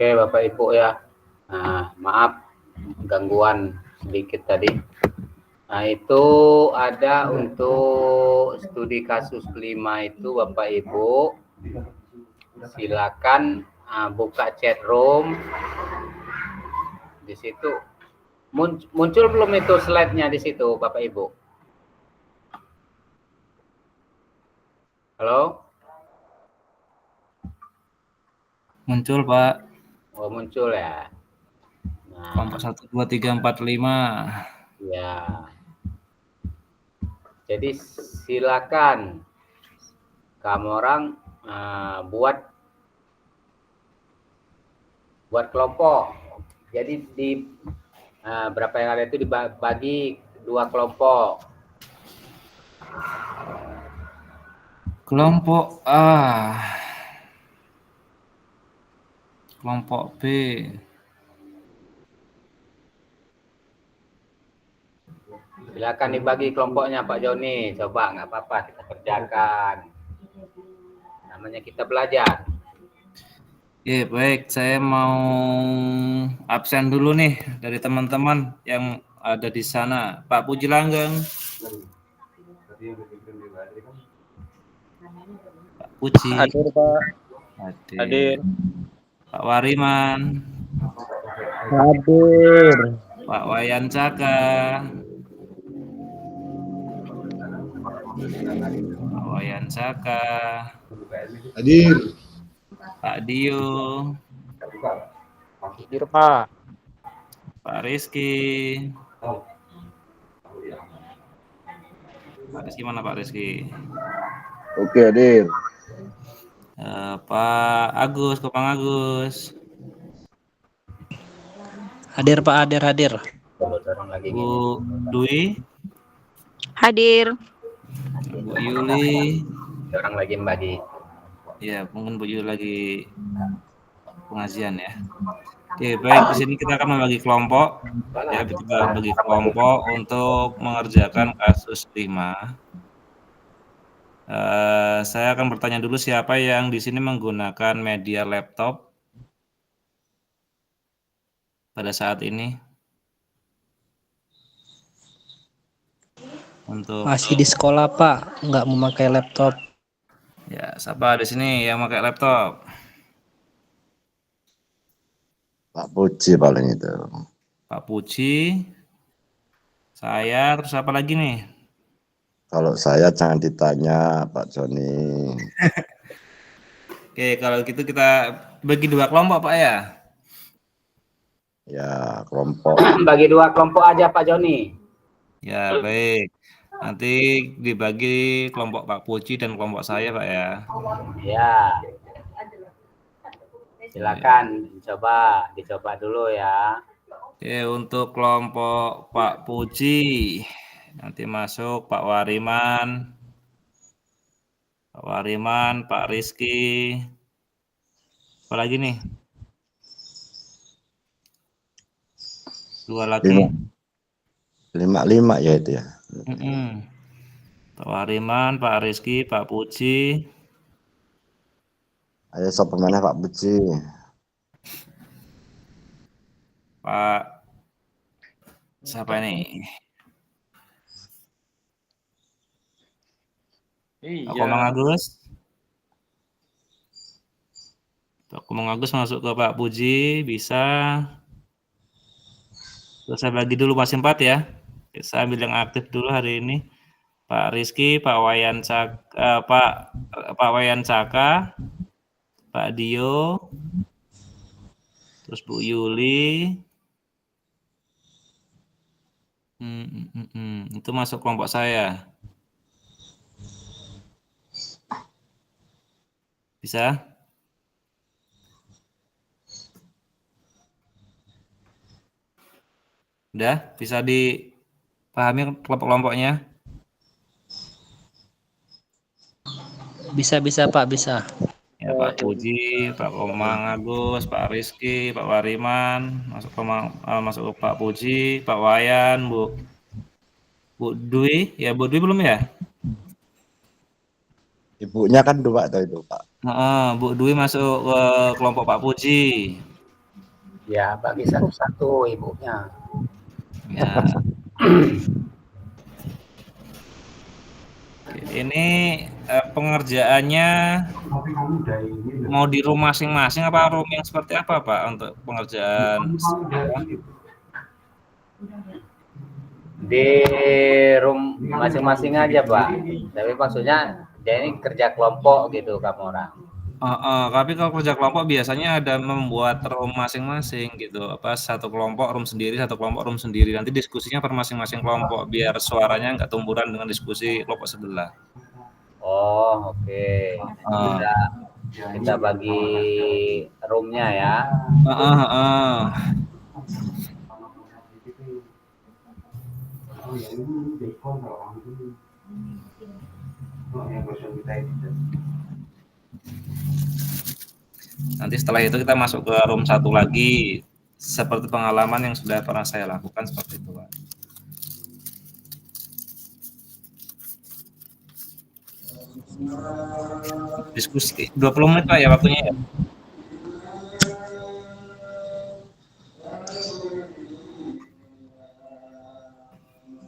Oke, Bapak Ibu ya. Nah, maaf gangguan sedikit tadi. Nah, itu ada untuk studi kasus 5 itu Bapak Ibu. Silakan buka chat room. Di situ muncul belum itu slide-nya di situ Bapak Ibu? Halo? Muncul, Pak. Oh, muncul ya. Nah, Kelompok 1, 2, 3, 4, 5. ya. Jadi silakan kamu orang buat kelompok. Jadi di berapa yang ada itu dibagi 2 kelompok. Kelompok A. Kelompok B. Silakan dibagi kelompoknya Pak Joni. Coba, nggak apa-apa, kita kerjakan. Namanya kita belajar. Ya, baik. Saya mau absen dulu nih dari teman-teman yang ada di sana. Pak Puji Langgeng. Pak Puji. Hadir, Pak. Hadir. Pak Wariman. Hadir. Pak Wayan Caka. Pak Wayan Caka. Hadir. Pak Dio. Hadir, Pak. Pak Rizky. Pak Rizky mana Pak Rizky? Oke, hadir. Pak Agus, Kopang Agus. Hadir, Pak. Hadir. Bu Dwi. Hadir. Bu Yuli. Orang lagi membagi. Ya, mungkin Bu Yuli lagi pengajian ya. Oke, baik. Di sini kita akan membagi kelompok. Ya, kita bagi kelompok untuk mengerjakan kasus 5. Saya akan bertanya dulu siapa yang di sini menggunakan media laptop pada saat ini. Untuk Masih di sekolah, Pak. Nggak memakai laptop. ya, siapa di sini yang pakai laptop? Pak Puji paling itu. Pak Puji. Saya, terus apa lagi nih? Kalau saya jangan ditanya, Pak Joni. Oke, kalau gitu kita bagi 2 kelompok, Pak ya. Ya, kelompok. Bagi 2 kelompok aja Pak Joni. Ya, baik. Nanti dibagi kelompok Pak Puji dan kelompok saya, Pak ya. Ya. Silakan dicoba dulu ya. Oke, untuk kelompok Pak Puji nanti masuk Pak Wariman, Pak Rizky. Apa lagi nih? 2 lagi. 5 ya itu ya. Pak Wariman, Pak Rizky, Pak Puji. Ayo siapa mana Pak Puji? Pak siapa ini? Pak Komang Agus. Pak Komang Agus masuk ke Pak Puji, bisa. Terus saya bagi dulu masih 4 ya. Saya ambil yang aktif dulu hari ini. Pak Rizky, Pak Wayan Caka, Pak Wayan Caka, Pak Dio, terus Bu Yuli. Itu masuk kelompok saya. Bisa? Udah? Bisa dipahami kelompok-kelompoknya? Bisa, Pak. Bisa. Ya, Pak Puji, Pak Komang Agus, Pak Rizky, Pak Wariman, masuk ke Pak Puji, Pak Wayan, Bu Dwi. Ya, Bu Dwi belum ya? Ibunya kan 2 tuh itu Pak. Bu Dwi masuk ke kelompok Pak Puji. Ya, bagi satu-satu ibunya. Ya. Ini pengerjaannya mau di room masing-masing apa room yang seperti apa Pak untuk pengerjaan? Di room masing-masing aja Pak. Tapi maksudnya dia ini kerja kelompok gitu kamu orang. Tapi kalau kerja kelompok biasanya ada membuat room masing-masing gitu. Apa satu kelompok room sendiri, satu kelompok room sendiri. Nanti diskusinya per masing-masing kelompok biar suaranya nggak tumburan dengan diskusi kelompok sebelah. Oh, oke. Kita bagi roomnya ya. Nanti setelah itu kita masuk ke room satu lagi seperti pengalaman yang sudah pernah saya lakukan seperti itu Pak. Diskusi 20 menit Pak ya waktunya ya.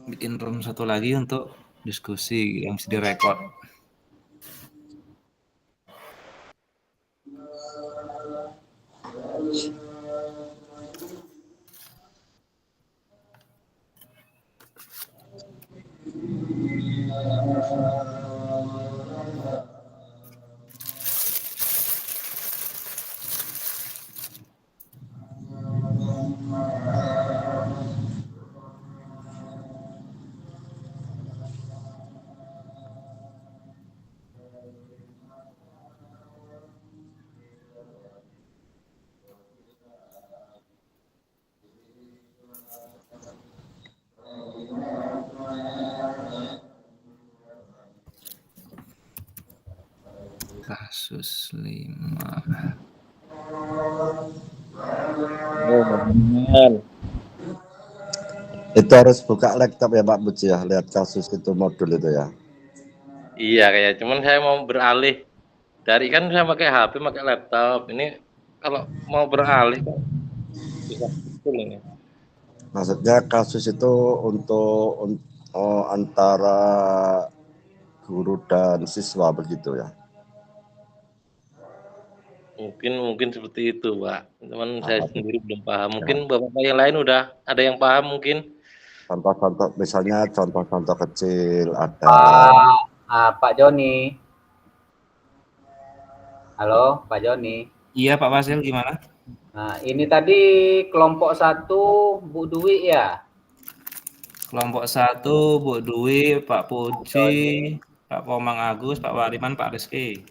Bikin room satu lagi untuk diskusi yang bisa direkod. Kasus 5. Itu harus buka laptop ya Pak Puji ya, lihat kasus itu modul itu ya. Iya kayak, cuman saya mau beralih dari kan saya pakai HP, pakai laptop. Ini kalau mau beralih kok bisa betul ini. Maksudnya kasus itu untuk antara guru dan siswa begitu ya. Mungkin seperti itu, Pak. Cuman saya sendiri belum paham. Mungkin Bapak yang lain udah ada yang paham mungkin. Contoh-contoh misalnya contoh-contoh kecil ada. Pak Joni. Halo, Pak Joni. Iya, Pak Fasil gimana? Nah, ini tadi kelompok 1 Bu Dwi ya? Kelompok 1 Bu Dwi, Pak Puji, Pak Komang Agus, Pak Wariman, Pak Rizky.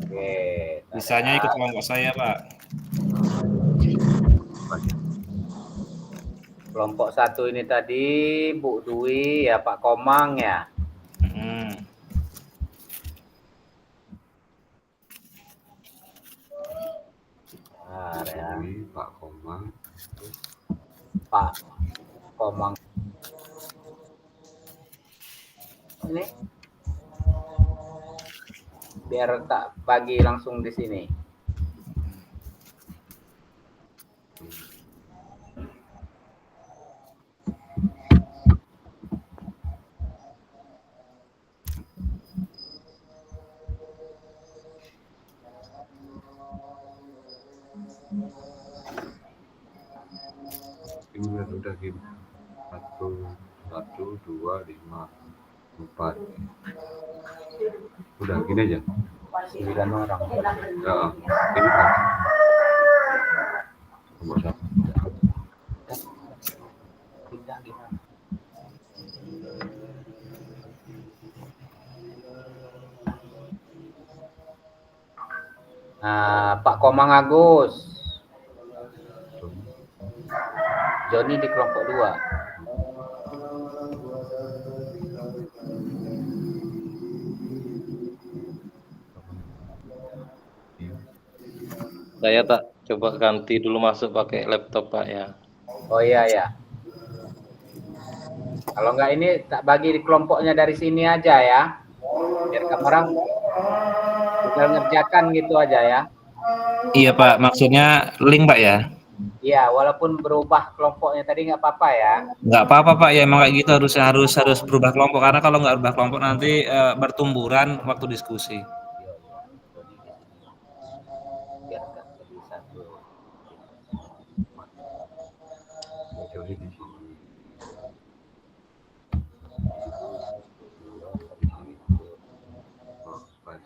Oke. Bisanya ikut kelompok saya, Pak. Kelompok 1 ini tadi Bu Dwi ya, Pak Komang ya. Pak Komang. Pak Komang. Ini biar tak bagi langsung di sini. Ini udah gini. 1, 2, 5, 4. Udah gini aja. 9 orang. Ya, ini kan. Nomor 1. Nah, Pak Komang Agus. Joni di kelompok 2. Saya tak coba ganti dulu masuk pakai laptop Pak ya. Oh iya ya. Kalau enggak ini tak bagi di kelompoknya dari sini aja ya. Biar kamu orang tinggal ngerjakan gitu aja ya. Iya Pak, maksudnya link Pak ya? Iya, walaupun berubah kelompoknya tadi nggak apa-apa ya. Nggak apa-apa Pak, ya emang kayak gitu harus berubah kelompok karena kalau nggak berubah kelompok nanti bertumburan waktu diskusi. Iya, iya. Jadi di sini biar nggak jadi satu. Kecuali di sini. Oh, pas.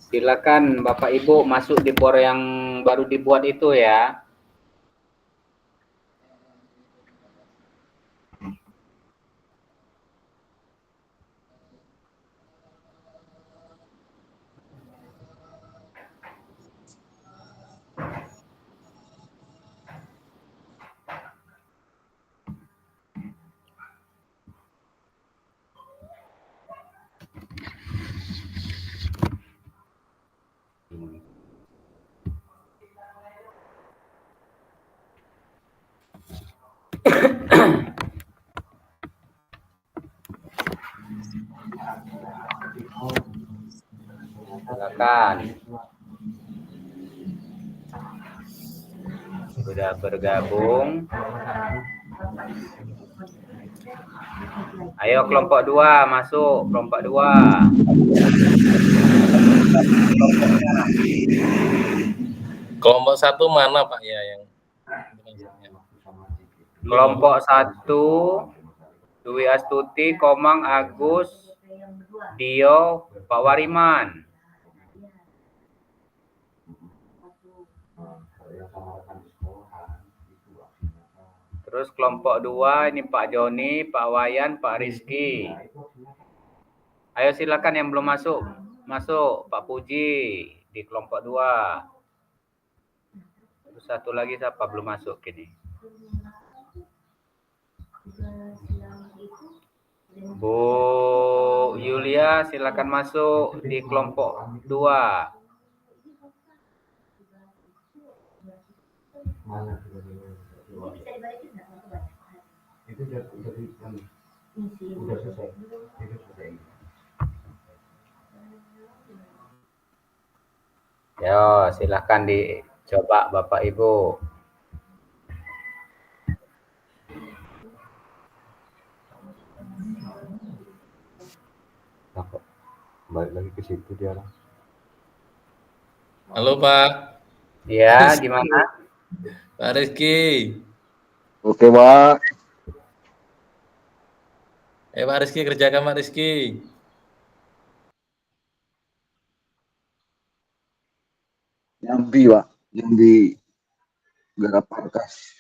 Silakan Bapak Ibu masuk di bor yang baru dibuat itu ya. Silakan. Sudah bergabung. Ayo kelompok 2 masuk, kelompok 2. Kelompok 1 mana Pak ya yang Kelompok 1 Dwi Astuti, Komang, Agus, Dio, Pak Wariman. Terus kelompok 2 ini Pak Joni, Pak Wayan, Pak Rizky. Ayo silakan yang belum masuk. Masuk Pak Puji di kelompok 2. Terus satu lagi siapa belum masuk ini? Bu Yulia silakan masuk di kelompok 2. Itu udah selesai. Itu selesai. Yo, silakan dicoba Bapak Ibu. Balik lagi ke situ dia. Halo Pak. Ya, gimana? Pak Rizky. Oke, Pak. Pak Rizky, kerjakan Pak Rizky. Nyambi, Pak. Nyambi garap Parkas.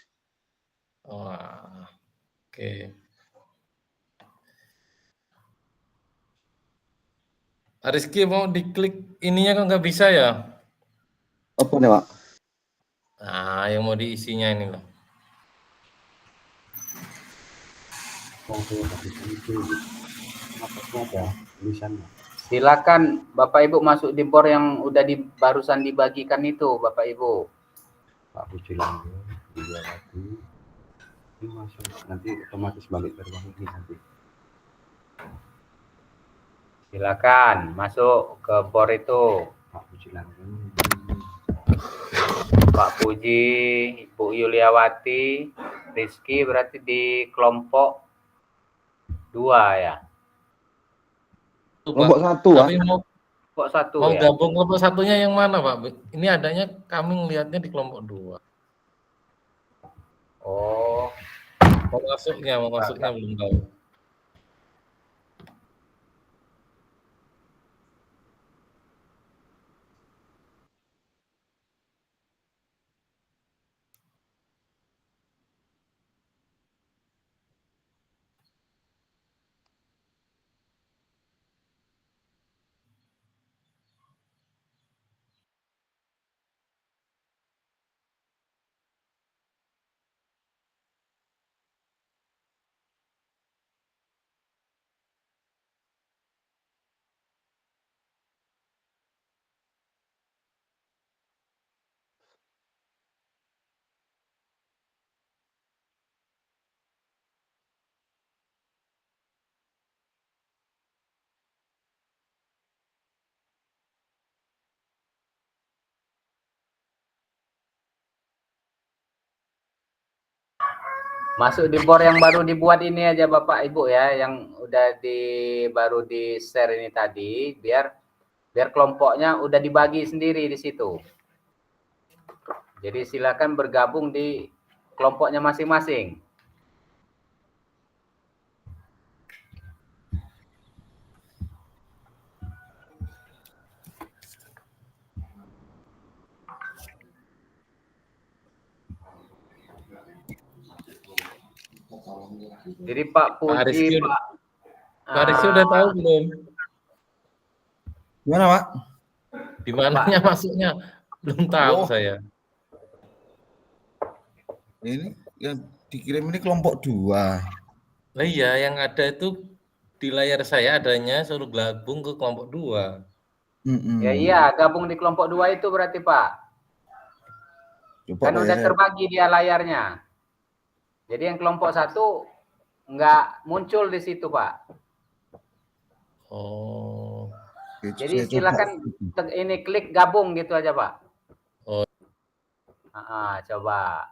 Oh, oke. Pak Rizky mau diklik ininya kok nggak bisa ya? Apa nih, Pak? Nah, yang mau diisinya ini loh. Silakan Bapak Ibu masuk di bor yang udah barusan dibagikan itu, Bapak Ibu. Pak Puji lagi, dia lagi. Ini masuk, nanti otomatis balik ke ruang ini nanti. Silakan masuk ke bor itu. Pak Puji lagi. Pak Puji, Ibu Yuliawati, Rizky berarti di kelompok 2 ya. Kelompok satu, Tapi mau Kelompok satu mau ya. gabung kelompok satunya yang mana, Pak? Ini adanya kami ngelihatnya di kelompok 2. Oh, Mau masuknya belum tahu. masuk di bor yang baru dibuat ini aja Bapak Ibu ya, yang udah baru di share ini tadi, biar kelompoknya udah dibagi sendiri di situ. Jadi silakan bergabung di kelompoknya masing-masing. Jadi Pak Puji, Pak Rizky udah tahu belum? Gimana, Pak? Di mananya masuknya? Belum tahu saya. Ini yang dikirim ini kelompok 2. Nah iya, yang ada itu di layar saya adanya suruh gabung ke kelompok 2. Ya iya, gabung di kelompok 2 itu berarti Pak. Coba Kan udah terbagi dia layarnya. Jadi yang kelompok 1 nggak muncul di situ Pak. Oh. Jadi silakan ini klik gabung gitu aja Pak. Oh. Coba.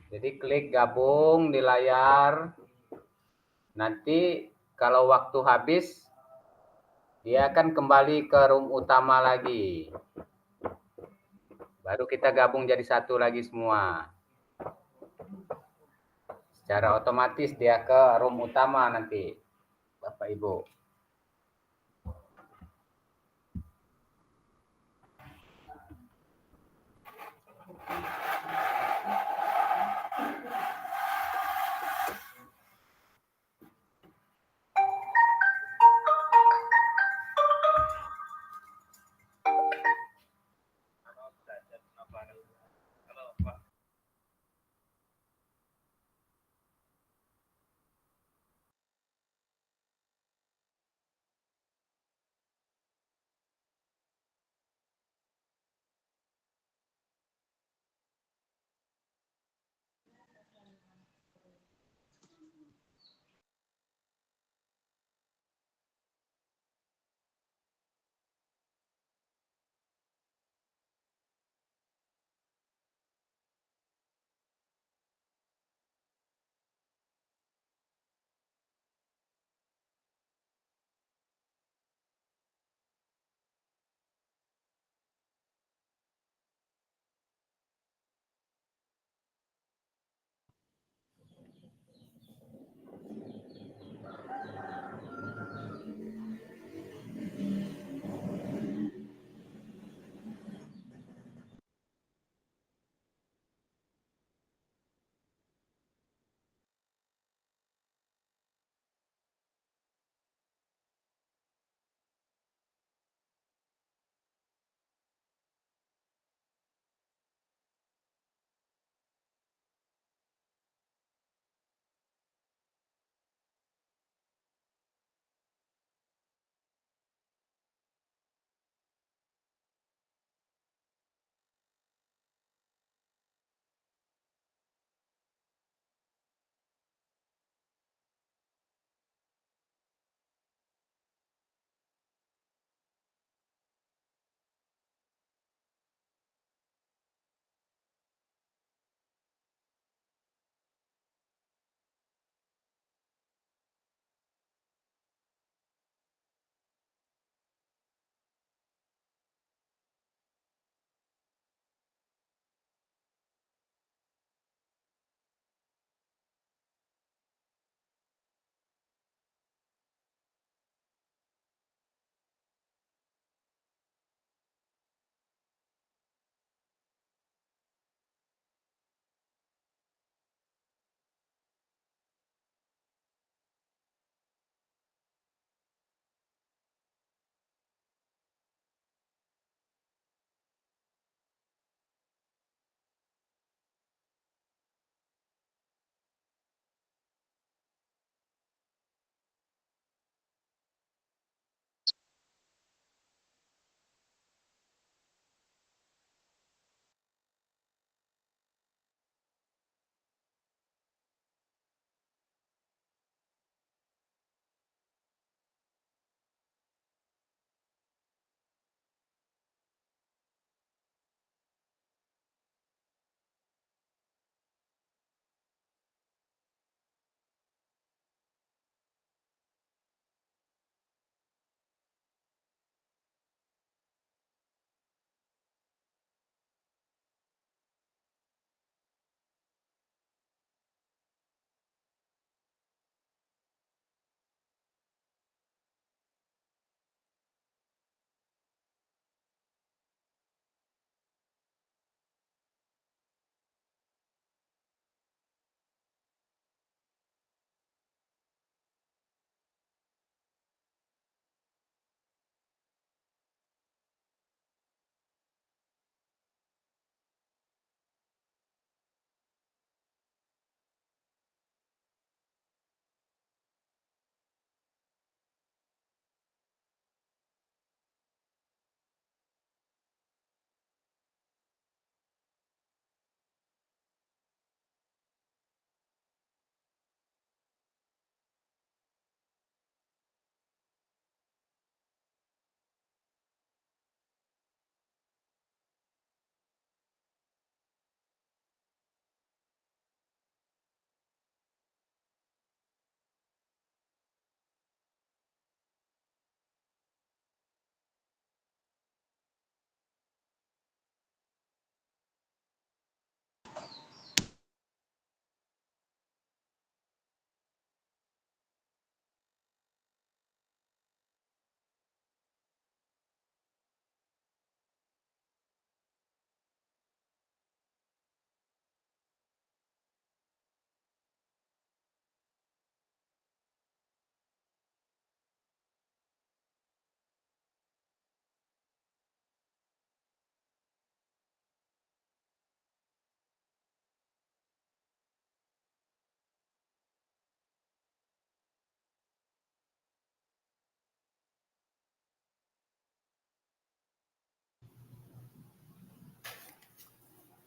Jadi klik gabung di layar. Nanti kalau waktu habis, dia akan kembali ke room utama lagi. Baru kita gabung jadi satu lagi semua. Secara otomatis dia ke room utama nanti, Bapak Ibu.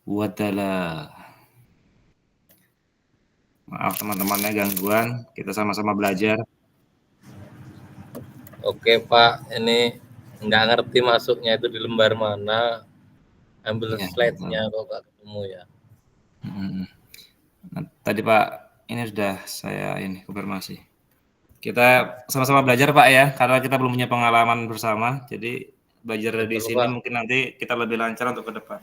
Wadalah. Maaf teman-temannya gangguan, kita sama-sama belajar. Oke Pak, ini nggak ngerti masuknya itu di lembar mana. Ambil Ya, slide-nya kok nggak ketemu ya. Nah, tadi Pak, ini sudah saya konfirmasi. Kita sama-sama belajar Pak ya, karena kita belum punya pengalaman bersama. Jadi belajar di Betul, sini Pak. mungkin nanti kita lebih lancar untuk ke depan.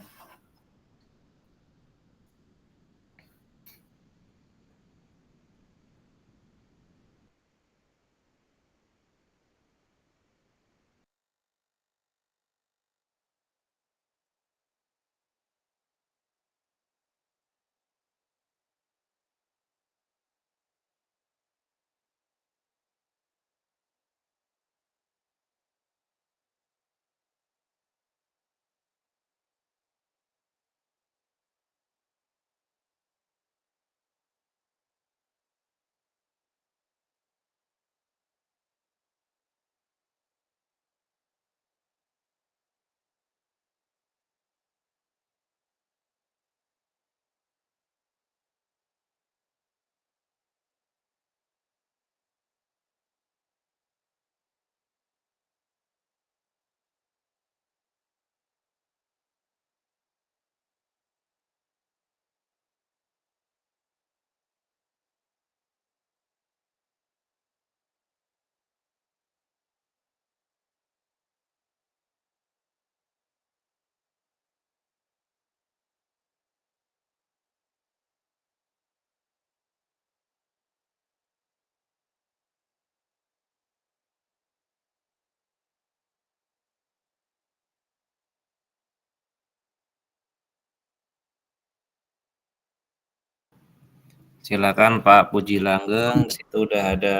Silakan Pak Puji Langgeng, di situ udah ada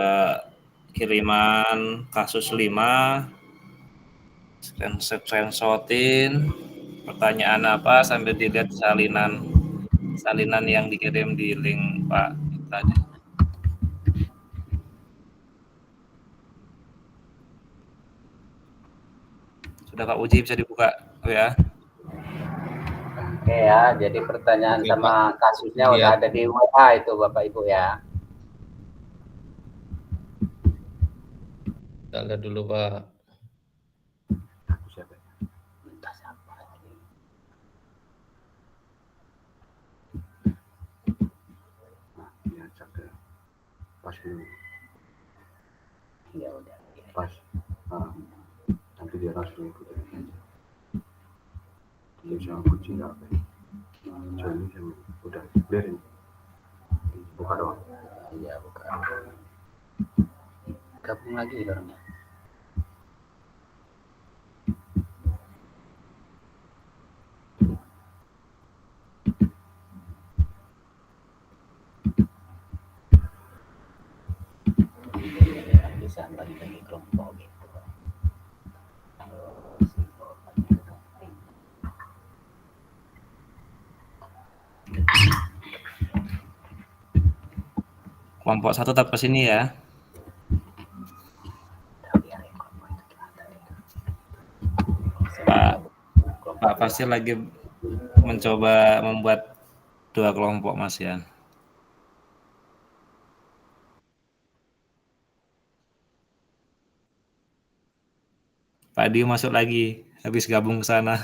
kiriman kasus 5. Screenshotin pertanyaan apa sambil dilihat salinan yang dikirim di link Pak tadi. Sudah Pak Puji, bisa dibuka ya. Oke ya, jadi pertanyaan Oke, sama Pak. kasusnya Iya. udah ada di WA itu Bapak Ibu ya. Kita lihat dulu Pak. Entah siapa lagi. Nah, ini acak ya. Pas dulu. Ya udah. Pas. Nah, nanti dia langsung ikut aja. Dia jangan kucing apa ya. Jadi udah biarin. Buka doang. Iya, buka. Gabung lagi orangnya. Bisa bagi-bagi kelompok gitu. Kelompok 1 tetap ke sini ya. Pak pasti lagi mencoba membuat 2 kelompok Mas ya. Pak Dio masuk lagi, habis gabung ke sana.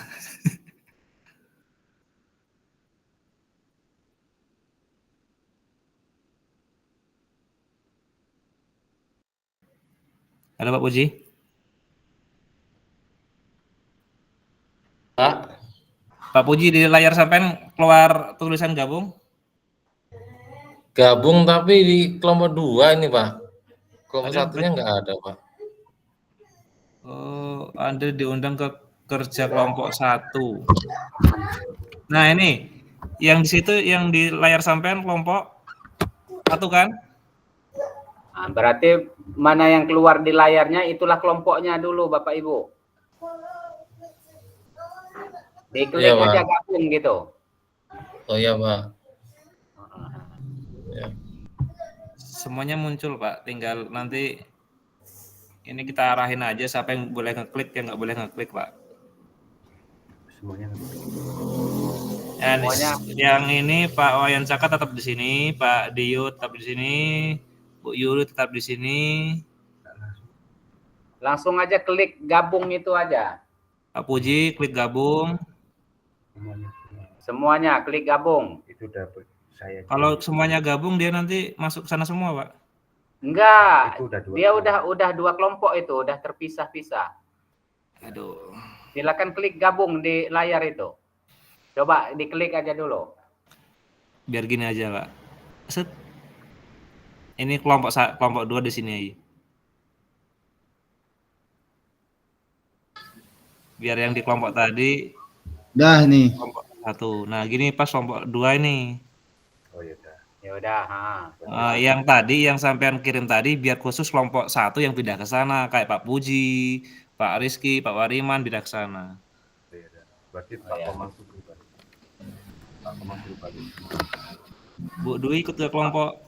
Halo Pak Puji. Pak Puji, di layar sampean keluar tulisan gabung? Gabung tapi di kelompok 2 ini Pak. Kelompok Ada satunya nggak ada Pak. Oh, Anda diundang ke kerja kelompok 1. Nah ini, yang di situ yang di layar sampean kelompok 1 kan? Nah, berarti mana yang keluar di layarnya itulah kelompoknya dulu Bapak Ibu. Diklik Iya, Pak. aja gabung gitu. Oh iya Pak. Ya. Semuanya muncul Pak, tinggal nanti ini kita arahin aja siapa yang boleh ngeklik, yang nggak boleh ngeklik Pak. Semuanya. Semuanya yang ini Pak Wayan Saka tetap di sini, Pak Dio tetap di sini, Bu Yuli tetap di sini. langsung aja klik gabung itu aja. Pak Puji klik gabung. Semuanya klik gabung. Itu dapat saya. Kalau semuanya gabung dia nanti masuk sana semua, Pak. Enggak, Itu udah dua dia kelompok. udah 2 kelompok itu, udah terpisah-pisah. Aduh. Silakan klik gabung di layar itu. Coba diklik aja dulu. Biar gini aja, Pak. Set. Ini kelompok 2 di sini. Biar yang di kelompok tadi Dah nih. kelompok 1. Nah, gini pas kelompok 2 ini. Oh ya udah. Ya udah, Yang tadi yang sampean kirim tadi biar khusus kelompok 1 yang pindah ke sana kayak Pak Puji, Pak Rizky, Pak Wariman pindah ke sana. Oh ya udah. Berarti Pak Komang pribadi. Pak Komang pribadi. Bu Dwi ikut ke kelompok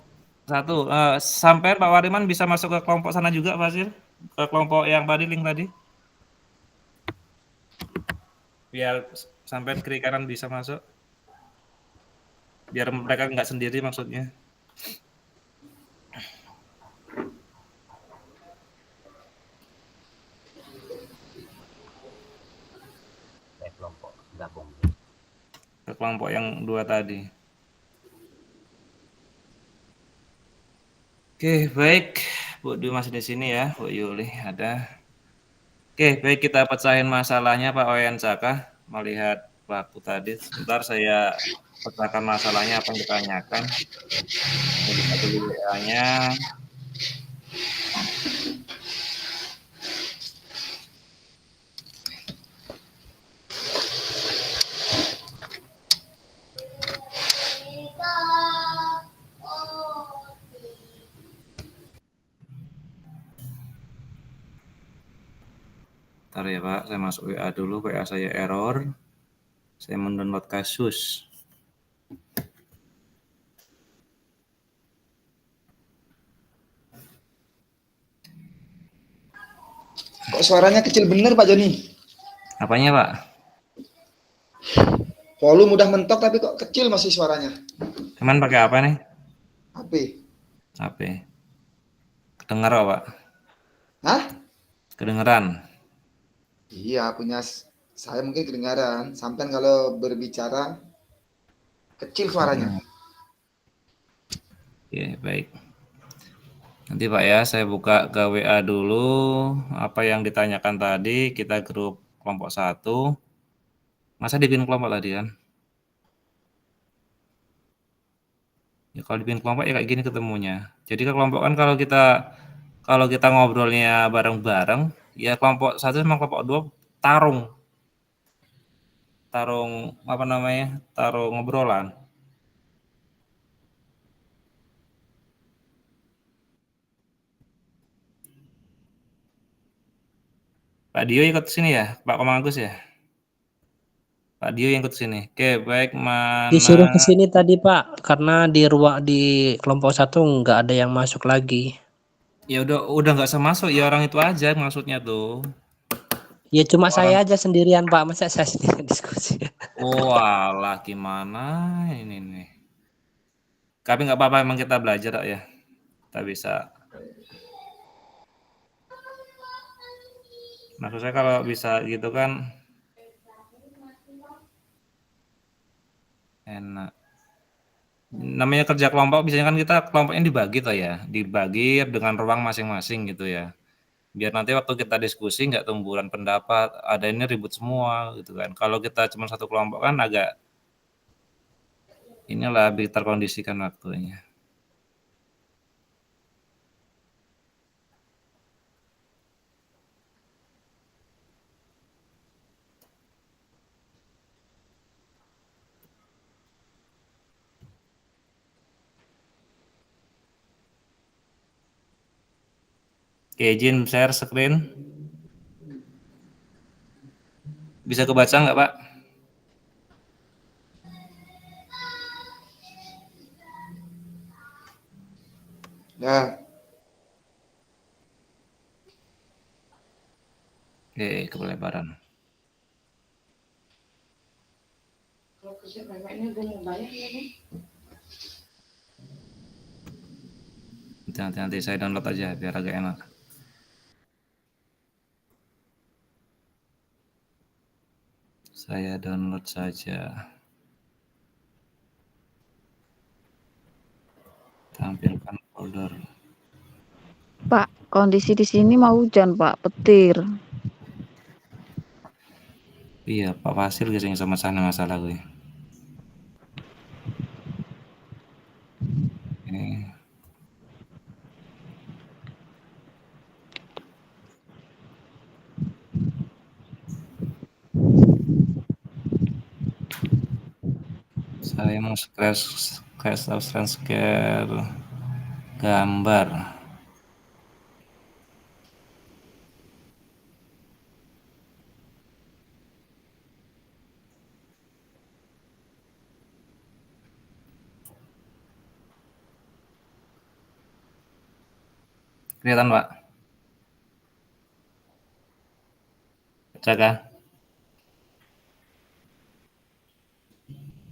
1. Sampean Pak Wariman bisa masuk ke kelompok sana juga, Pak Sil? Ke kelompok yang tadi link tadi? Biar sampean kiri kanan bisa masuk. Biar mereka nggak sendiri maksudnya. kelompok gabung. Ke kelompok yang 2 tadi. Oke, baik. Bu Dwi masih di sini ya, Bu Yuli ada. Oke, baik kita pecahin masalahnya Pak Wayan Saka. Melihat pelaku tadi, sebentar saya pecahkan masalahnya apa yang ditanyakan. Ini satu WA-nya. Bentar ya Pak, saya masuk WA dulu, WA saya error. Saya mendownload kasus. Kok suaranya kecil bener Pak Joni? Apanya Pak? Volume udah mentok tapi kok kecil masih suaranya. Cuman pakai apa nih? HP. HP. Kedengar Pak? Hah? Kedengeran? Iya, punya saya mungkin kedengaran. Sampai kalau berbicara kecil suaranya. Oke, baik. Nanti Pak ya, saya buka ke WA dulu. Apa yang ditanyakan tadi, kita grup kelompok 1. Masa dibikin kelompok tadi kan? Ya kalau dibikin kelompok ya kayak gini ketemunya. Jadi ke kelompok kan kalau kita ngobrolnya bareng-bareng, ya kelompok 1 sama kelompok 2 tarung apa namanya? Tarung ngobrolan. Pak Dio ikut sini ya, Pak Komang Agus ya? Pak Dio yang ikut sini. Oke, baik mana? Disuruh ke sini tadi Pak, karena di kelompok 1 nggak ada yang masuk lagi. Ya udah nggak usah masuk ya orang itu aja maksudnya tuh. Ya cuma saya aja sendirian Pak, masa saya sendiri diskusi. Oh alah gimana ini nih. Tapi nggak apa-apa emang kita belajar ya. Kita bisa. Maksud saya kalau bisa gitu kan enak. Namanya kerja kelompok biasanya kan kita kelompoknya dibagi toh ya, dibagi dengan ruang masing-masing gitu ya. Biar nanti waktu kita diskusi nggak tumburan pendapat, ada ini ribut semua gitu kan. Kalau kita cuma satu kelompok kan agak inilah lebih terkondisikan waktunya. Oke, izin share screen. Bisa kebaca nggak, Pak? Ya. Oke, kelebaran. Nanti saya download aja biar agak enak. Saya download saja. Tampilkan folder. Pak, kondisi di sini mau hujan, Pak, petir. Iya, Pak Fasil geseng sama sana masalah gue. Ini. Saya mau scratch share gambar. Kelihatan, Pak? Jaga.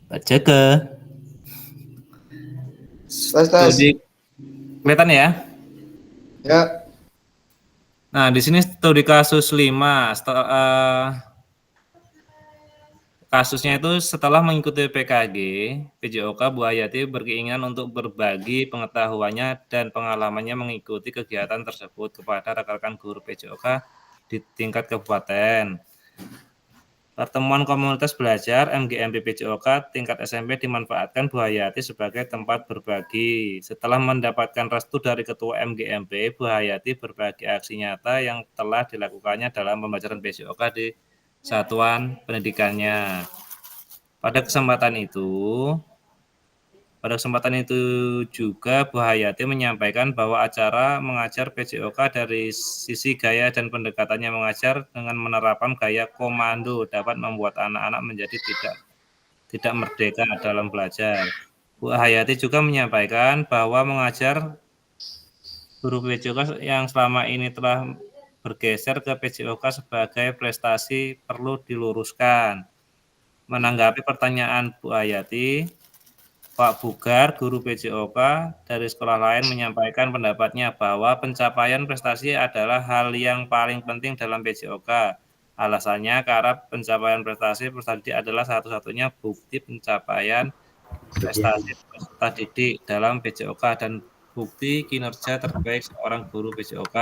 Pak Jaga. Tes. Kelihatan ya? Ya. Nah, di sini studi kasus 5. Kasusnya itu setelah mengikuti PKG, PJOK Bu Hayati berkeinginan untuk berbagi pengetahuannya dan pengalamannya mengikuti kegiatan tersebut kepada rekan-rekan guru PJOK di tingkat kabupaten. Pertemuan komunitas belajar MGMP PJOK tingkat SMP dimanfaatkan Bu Hayati sebagai tempat berbagi. Setelah mendapatkan restu dari Ketua MGMP, Bu Hayati berbagi aksi nyata yang telah dilakukannya dalam pembelajaran PJOK di satuan pendidikannya. Pada kesempatan itu juga Bu Hayati menyampaikan bahwa acara mengajar PJOK dari sisi gaya dan pendekatannya mengajar dengan menerapkan gaya komando dapat membuat anak-anak menjadi tidak merdeka dalam belajar. Bu Hayati juga menyampaikan bahwa mengajar guru PJOK yang selama ini telah bergeser ke PJOK sebagai prestasi perlu diluruskan. Menanggapi pertanyaan Bu Hayati, Pak Bugar, guru PJOK dari sekolah lain menyampaikan pendapatnya bahwa pencapaian prestasi adalah hal yang paling penting dalam PJOK. Alasannya karena pencapaian prestasi peserta didik adalah satu-satunya bukti pencapaian prestasi peserta didik dalam PJOK dan bukti kinerja terbaik seorang guru PJOK.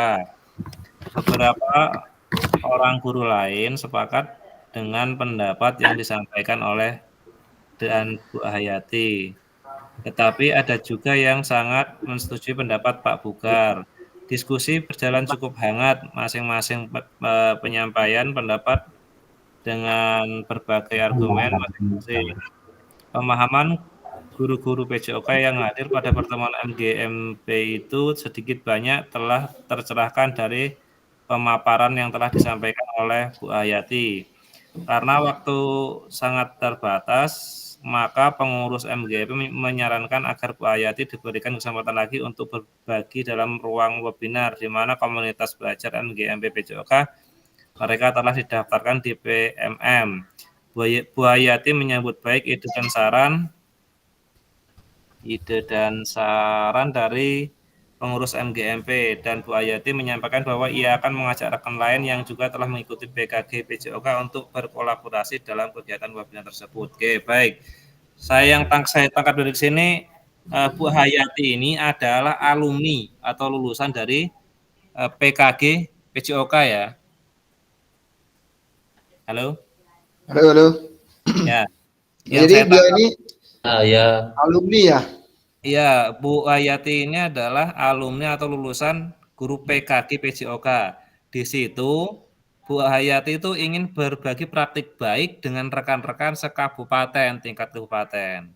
Beberapa orang guru lain sepakat dengan pendapat yang disampaikan oleh dan Bu Hayati. Tetapi ada juga yang sangat menyetujui pendapat Pak Bugar. Diskusi berjalan cukup hangat, masing-masing penyampaian pendapat dengan berbagai argumen masing-masing. Pemahaman guru-guru PJOK yang hadir pada pertemuan MGMP itu sedikit banyak telah tercerahkan dari pemaparan yang telah disampaikan oleh Bu Hayati. Karena waktu sangat terbatas, maka pengurus MGMP menyarankan agar Bu Hayati diberikan kesempatan lagi untuk berbagi dalam ruang webinar di mana komunitas belajar MGMP PJOK mereka telah didaftarkan di PMM. Bu Hayati menyambut baik ide dan saran dari pengurus MGMP dan Bu Hayati menyampaikan bahwa ia akan mengajak rekan lain yang juga telah mengikuti PKG PJOK untuk berkolaborasi dalam kegiatan webinar tersebut. Oke, baik. Saya tangkap dari sini, Bu Hayati ini adalah alumni atau lulusan dari PKG PJOK ya. Halo? Halo. Ya. Jadi dia ini ya. alumni ya? Iya, Bu Hayati ini adalah alumni atau lulusan guru PKG PJOK. Di situ Bu Hayati itu ingin berbagi praktik baik dengan rekan-rekan sekabupaten, tingkat kabupaten.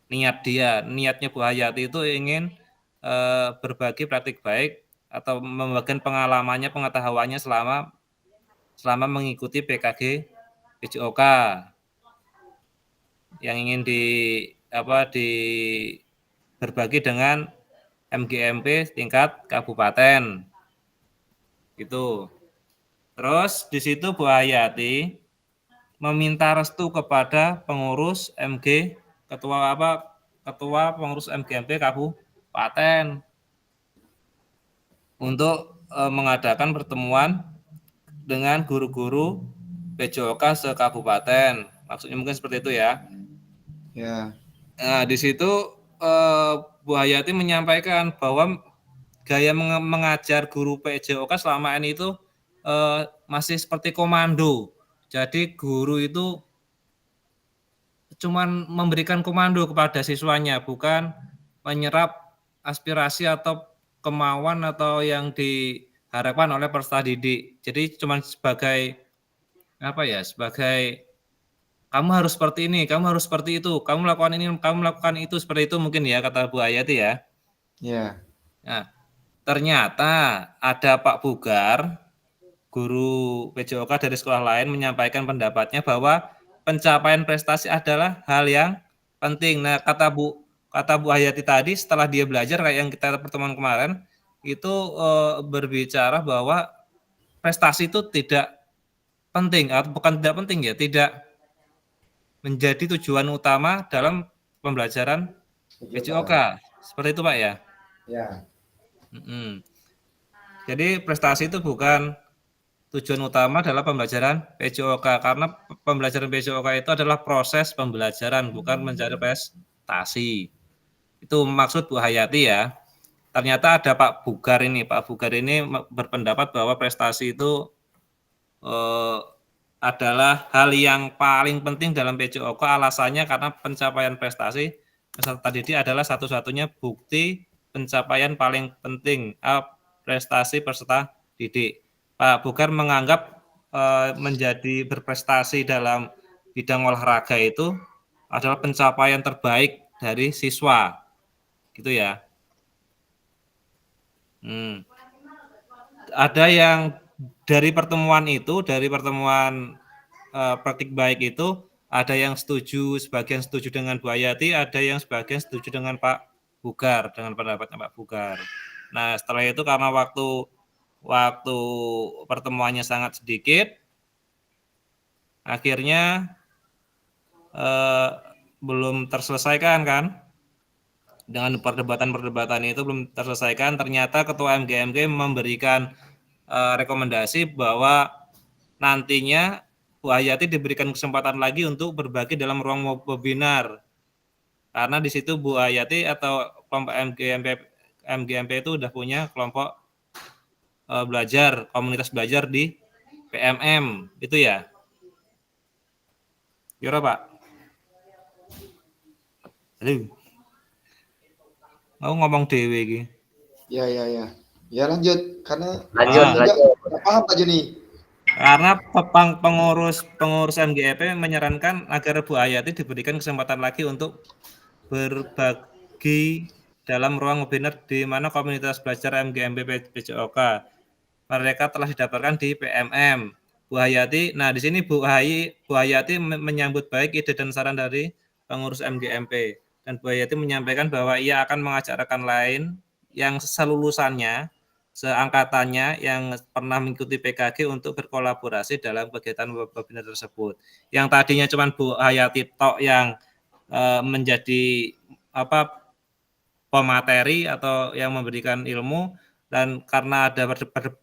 Niatnya Bu Hayati itu ingin berbagi praktik baik atau membagikan pengalamannya, pengetahuannya selama mengikuti PKG PJOK yang ingin berbagi dengan MGMP tingkat kabupaten. Gitu. Terus di situ Bu Hayati meminta restu kepada pengurus MG, ketua pengurus MGMP Kabupaten untuk mengadakan pertemuan dengan guru-guru PJOK se-kabupaten. Maksudnya mungkin seperti itu ya. Ya. Nah, di situ Bu Hayati menyampaikan bahwa gaya mengajar guru PJOK selama ini itu masih seperti komando. Jadi guru itu cuman memberikan komando kepada siswanya, bukan menyerap aspirasi atau kemauan atau yang diharapkan oleh peserta didik. Jadi cuman sebagai sebagai kamu harus seperti ini, kamu harus seperti itu, kamu melakukan ini, kamu melakukan itu, seperti itu mungkin ya, kata Bu Hayati ya. Ya. Nah, ternyata ada Pak Bugar, guru PJOK dari sekolah lain, menyampaikan pendapatnya bahwa pencapaian prestasi adalah hal yang penting. Nah, kata Bu Hayati tadi, setelah dia belajar kayak yang kita pertemuan kemarin, itu berbicara bahwa prestasi itu tidak penting, atau bukan tidak penting ya, tidak menjadi tujuan utama dalam pembelajaran PJOK. Seperti itu Pak ya? Ya. Jadi prestasi itu bukan tujuan utama dalam pembelajaran PJOK, karena pembelajaran PJOK itu adalah proses pembelajaran, bukan mencari prestasi. Itu maksud Bu Hayati ya. Ternyata ada Pak Bugar ini. Pak Bugar ini berpendapat bahwa prestasi itu adalah hal yang paling penting dalam PJOK. Alasannya karena pencapaian prestasi peserta didik adalah satu-satunya bukti pencapaian paling penting prestasi peserta didik. Pak Bugar menganggap menjadi berprestasi dalam bidang olahraga itu adalah pencapaian terbaik dari siswa, gitu ya. Ada yang dari pertemuan praktik baik itu, ada yang setuju, sebagian setuju dengan Bu Hayati, ada yang sebagian setuju dengan Pak Bugar, dengan pendapatnya Pak Bugar. Nah, setelah itu karena waktu pertemuannya sangat sedikit, akhirnya belum terselesaikan kan, dengan perdebatan itu belum terselesaikan. Ternyata Ketua MGMG memberikan rekomendasi bahwa nantinya Bu Hayati diberikan kesempatan lagi untuk berbagi dalam ruang webinar, karena di situ Bu Hayati atau kelompok MGMP itu udah punya kelompok belajar, komunitas belajar di PMM itu ya. Gimana Pak? Halo. Mau ngomong dewe iki. Ya. Ya lanjut, karena lanjut. Paham Pak Joni. Karena pengurus MGMP menyarankan agar Bu Hayati diberikan kesempatan lagi untuk berbagi dalam ruang webinar di mana komunitas belajar MGMP PJOK. Mereka telah didaftarkan di PMM. Bu Hayati, nah di sini Bu Hayati menyambut baik ide dan saran dari pengurus MGMP, dan Bu Hayati menyampaikan bahwa ia akan mengajak rekan lain yang selulusannya, seangkatannya yang pernah mengikuti PKG untuk berkolaborasi dalam kegiatan webinar tersebut. Yang tadinya cuma Bu Hayati tok yang menjadi pemateri atau yang memberikan ilmu, dan karena ada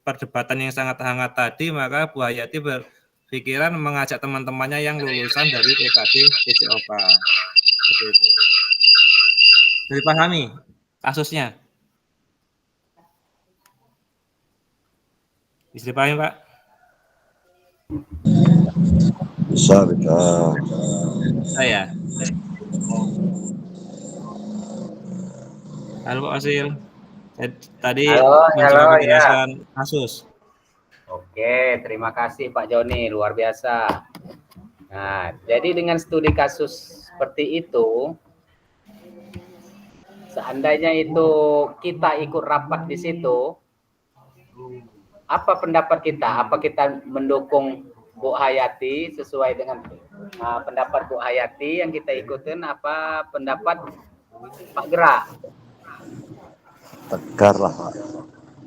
perdebatan yang sangat hangat tadi, maka Bu Hayati berpikiran mengajak teman-temannya yang lulusan dari PKG PJOK. Seperti itu. Jadi pahami kasusnya? Bisa dipahami Pak? Bisa. Saya. Halo Pak Asil. Tadi mencoba menjelaskan kasus. Oke, terima kasih Pak Joni, luar biasa. Nah, jadi dengan studi kasus seperti itu, seandainya itu kita ikut rapat di situ, apa pendapat kita? Apa kita mendukung Bu Hayati sesuai dengan pendapat Bu Hayati yang kita ikutin, apa pendapat Pak Gerak? Tegar lah Pak.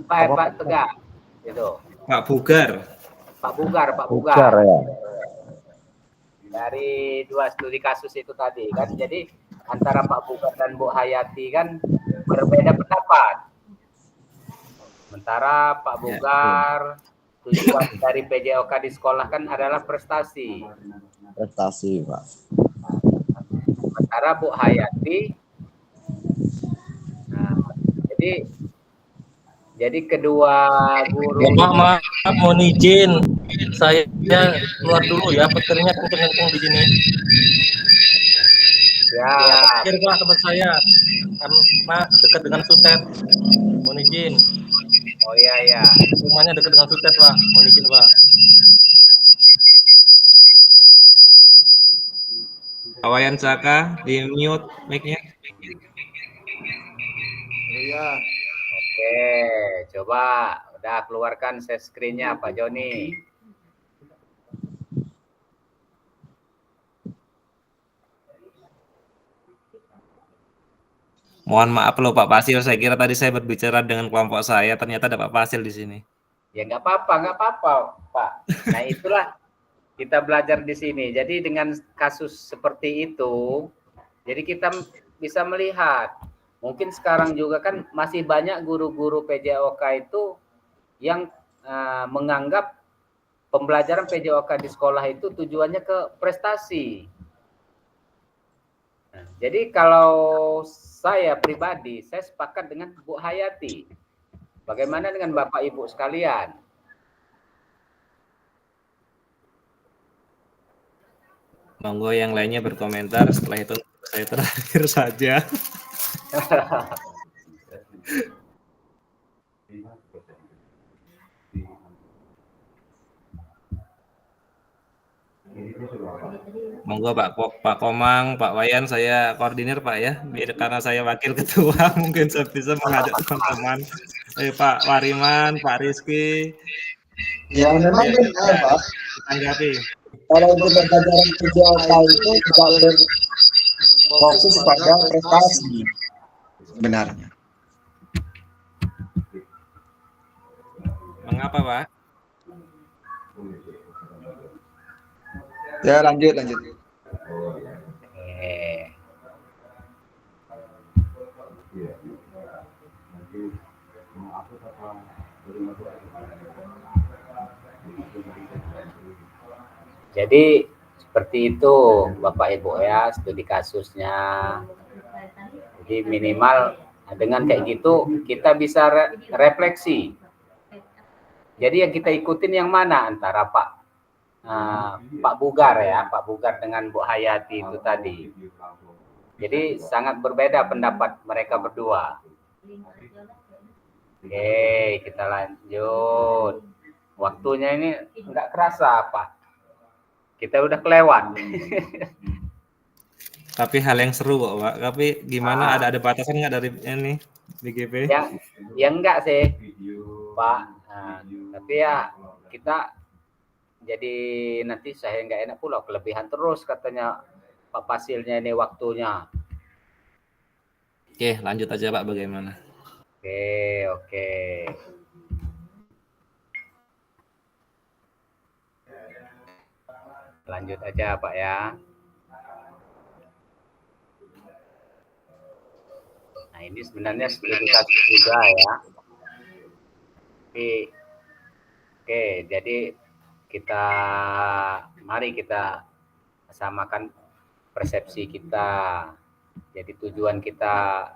Pak Tegar, gitu. Pak Bugar ya. dari 2 studi kasus itu tadi kan. Jadi antara Pak Bugar dan Bu Hayati kan berbeda pendapat. Sementara Pak Bugar tujuan dari PJOK di sekolah kan adalah prestasi. Prestasi, Pak. Sementara Bu Hayati, nah, jadi kedua guru. Maaf, mohon izin, saya keluar dulu ya, petirnya kenceng-kenceng di sini. Ya, petir Pak tempat saya, karena dekat dengan Sutet. Mohon izin. Oh iya. Rumahnya dekat dengan Sutet Pak, mohon izin Pak. Pak Wayan Saka, di mute mic-nya. Iya. Oke, coba udah keluarkan share screen-nya Pak Joni. Mohon maaf loh Pak Fasil, saya kira tadi saya berbicara dengan kelompok saya, ternyata ada Pak Fasil di sini. Ya nggak apa-apa Pak. Nah itulah kita belajar di sini. Jadi dengan kasus seperti itu, jadi kita bisa melihat. Mungkin sekarang juga kan masih banyak guru-guru PJOK itu yang menganggap pembelajaran PJOK di sekolah itu tujuannya ke prestasi. Nah, jadi kalau saya pribadi, saya sepakat dengan Bu Hayati. Bagaimana dengan Bapak Ibu sekalian? Monggo yang lainnya berkomentar, setelah itu saya terakhir saja. Monggo Pak Komang, Pak Wayan, saya koordinir Pak ya, karena saya wakil ketua mungkin saya bisa mengajak teman-teman. Pak Wariman, Pak Rizky. Ya memang benar Pak. Tanggapi. Kalau untuk pembelajaran PJOK itu tidak berfokus pada prestasi sebenarnya. Mengapa Pak? Ya lanjut. Jadi seperti itu Bapak Ibu ya studi kasusnya. Jadi minimal dengan kayak gitu kita bisa refleksi. Jadi yang kita ikutin yang mana antara Pak Bugar ya, Pak Bugar dengan Bu Hayati itu tadi. Jadi sangat berbeda pendapat mereka berdua. Oke, kita lanjut. Waktunya ini nggak kerasa Pak. Kita udah kelewat. Tapi hal yang seru kok Pak. Tapi gimana ada batasan nggak dari ini BGP? Ya enggak sih Pak. Nah, tapi ya kita jadi nanti saya nggak enak pula kelebihan terus katanya Pak Fasilnya ini waktunya. Oke, lanjut aja Pak bagaimana? Oke. Lanjut aja Pak ya. Nah ini sebenarnya studi kasus juga ya. Oke, jadi mari kita samakan persepsi kita. Jadi tujuan kita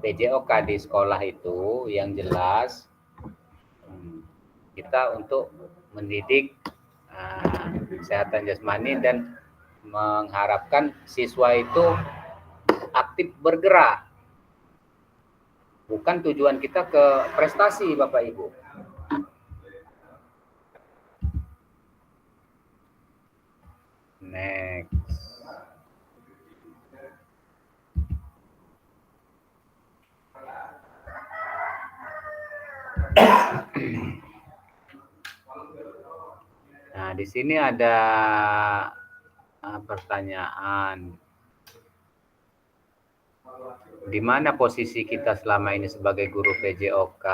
PJOK di sekolah itu yang jelas kita untuk mendidik kesehatan jasmani dan mengharapkan siswa itu aktif bergerak. Bukan tujuan kita ke prestasi Bapak Ibu. Next. Nah, di sini ada pertanyaan. Di mana posisi kita selama ini sebagai guru PJOK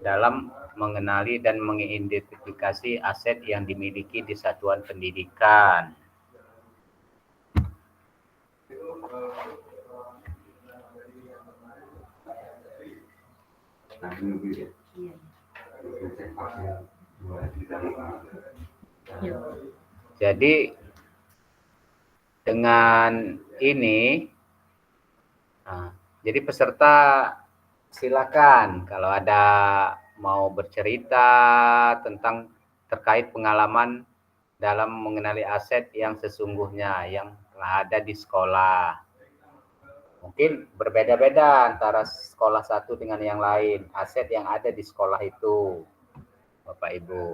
dalam mengenali dan mengidentifikasi aset yang dimiliki di satuan pendidikan? Jadi dengan ini, jadi peserta silakan kalau ada mau bercerita tentang terkait pengalaman dalam mengenali aset yang sesungguhnya yang telah ada di sekolah. Mungkin berbeda-beda antara sekolah satu dengan yang lain, aset yang ada di sekolah itu, Bapak Ibu.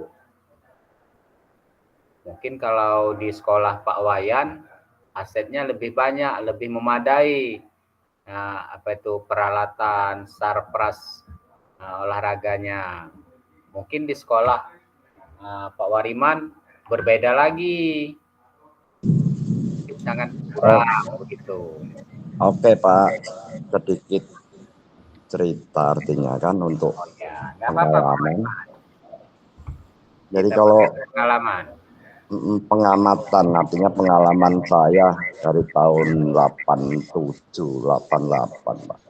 Mungkin kalau di sekolah Pak Wayan, asetnya lebih banyak, lebih memadai. Nah, apa itu peralatan, sarpras olahraganya. Mungkin di sekolah Pak Wariman berbeda lagi. Sangat kurang begitu. Oke Pak, sedikit cerita artinya kan untuk pengalaman. Jadi kalau pengamatan, artinya pengalaman saya dari tahun 87, 88 Pak.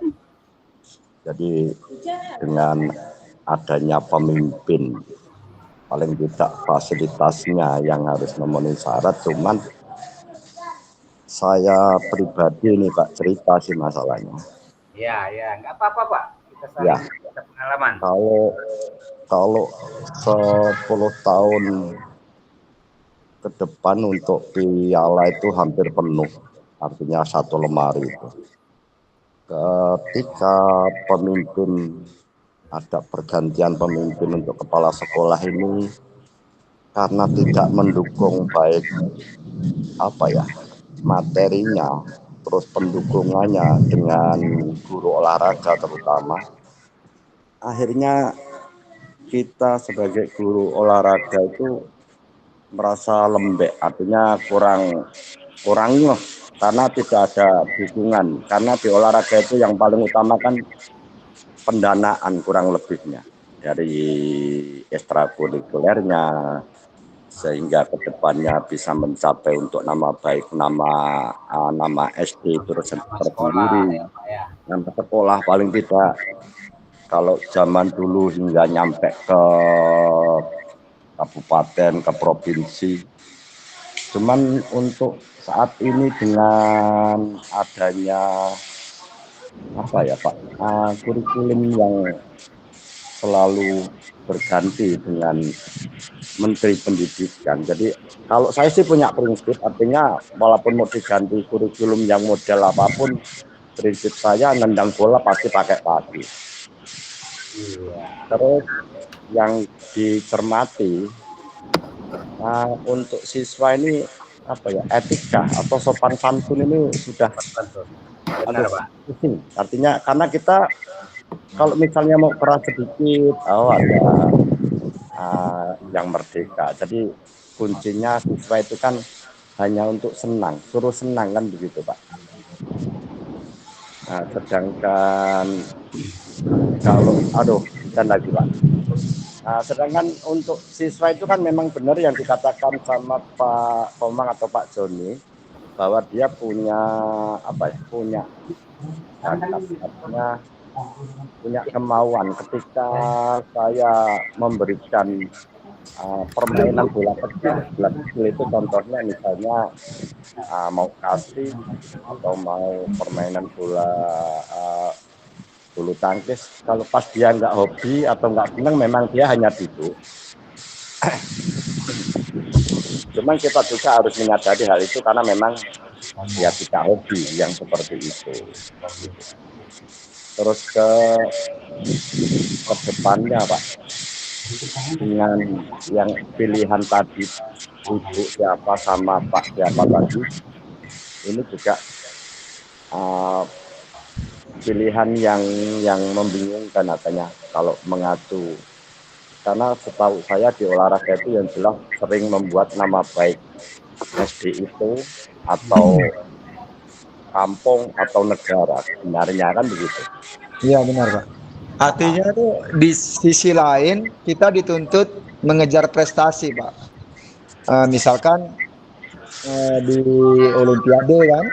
Jadi dengan adanya pemimpin, paling tidak fasilitasnya yang harus memenuhi syarat, cuman saya pribadi ini Pak cerita sih masalahnya. Ya, nggak apa-apa Pak. Kita Ya. pengalaman. Kalau 10 tahun ke depan untuk piala itu hampir penuh, artinya satu lemari itu. Ketika pemimpin ada pergantian pemimpin untuk kepala sekolah ini karena tidak mendukung baik materinya, terus pendukungannya dengan guru olahraga terutama, akhirnya kita sebagai guru olahraga itu merasa lembek, artinya kurang karena tidak ada dukungan, karena di olahraga itu yang paling utama kan pendanaan kurang lebihnya dari ekstrakurikulernya, sehingga kedepannya bisa mencapai untuk nama baik nama SD terus tersendiri, nama sekolah paling tidak kalau zaman dulu hingga nyampe ke kabupaten, ke provinsi. Cuman untuk saat ini dengan adanya kurikulum yang selalu berganti dengan Menteri Pendidikan. Jadi kalau saya sih punya prinsip, artinya walaupun mau diganti kurikulum yang model apapun, prinsip saya nendang bola pasti pakai kaki. Terus yang dicermati untuk siswa ini etika atau sopan santun ini sudah pusing. Artinya karena kita kalau misalnya mau keras sedikit, ada yang merdeka. Jadi kuncinya siswa itu kan hanya untuk senang, suruh senang kan begitu Pak. Nah, sedangkan kalau dan lagi Pak. Nah, sedangkan untuk siswa itu kan memang benar yang dikatakan sama Pak Komang atau Pak Joni bahwa dia punya punya kemauan. Ketika saya memberikan permainan bola kecil itu contohnya misalnya mau kasih atau mau permainan bola bulu tangkis, kalau pas dia nggak hobi atau nggak senang memang dia hanya duduk. Cuman kita juga harus menyadari hal itu karena memang dia tidak hobi yang seperti itu. Terus ke depannya Pak, dengan yang pilihan tadi ibu siapa sama Pak siapa tadi, ini juga pilihan yang membingungkan katanya kalau mengacu, karena setahu saya di olahraga itu yang jelas sering membuat nama baik SD itu atau kampung atau negara, sebenarnya kan begitu. Iya benar Pak. Artinya itu di sisi lain kita dituntut mengejar prestasi Pak. Misalkan di Olimpiade kan,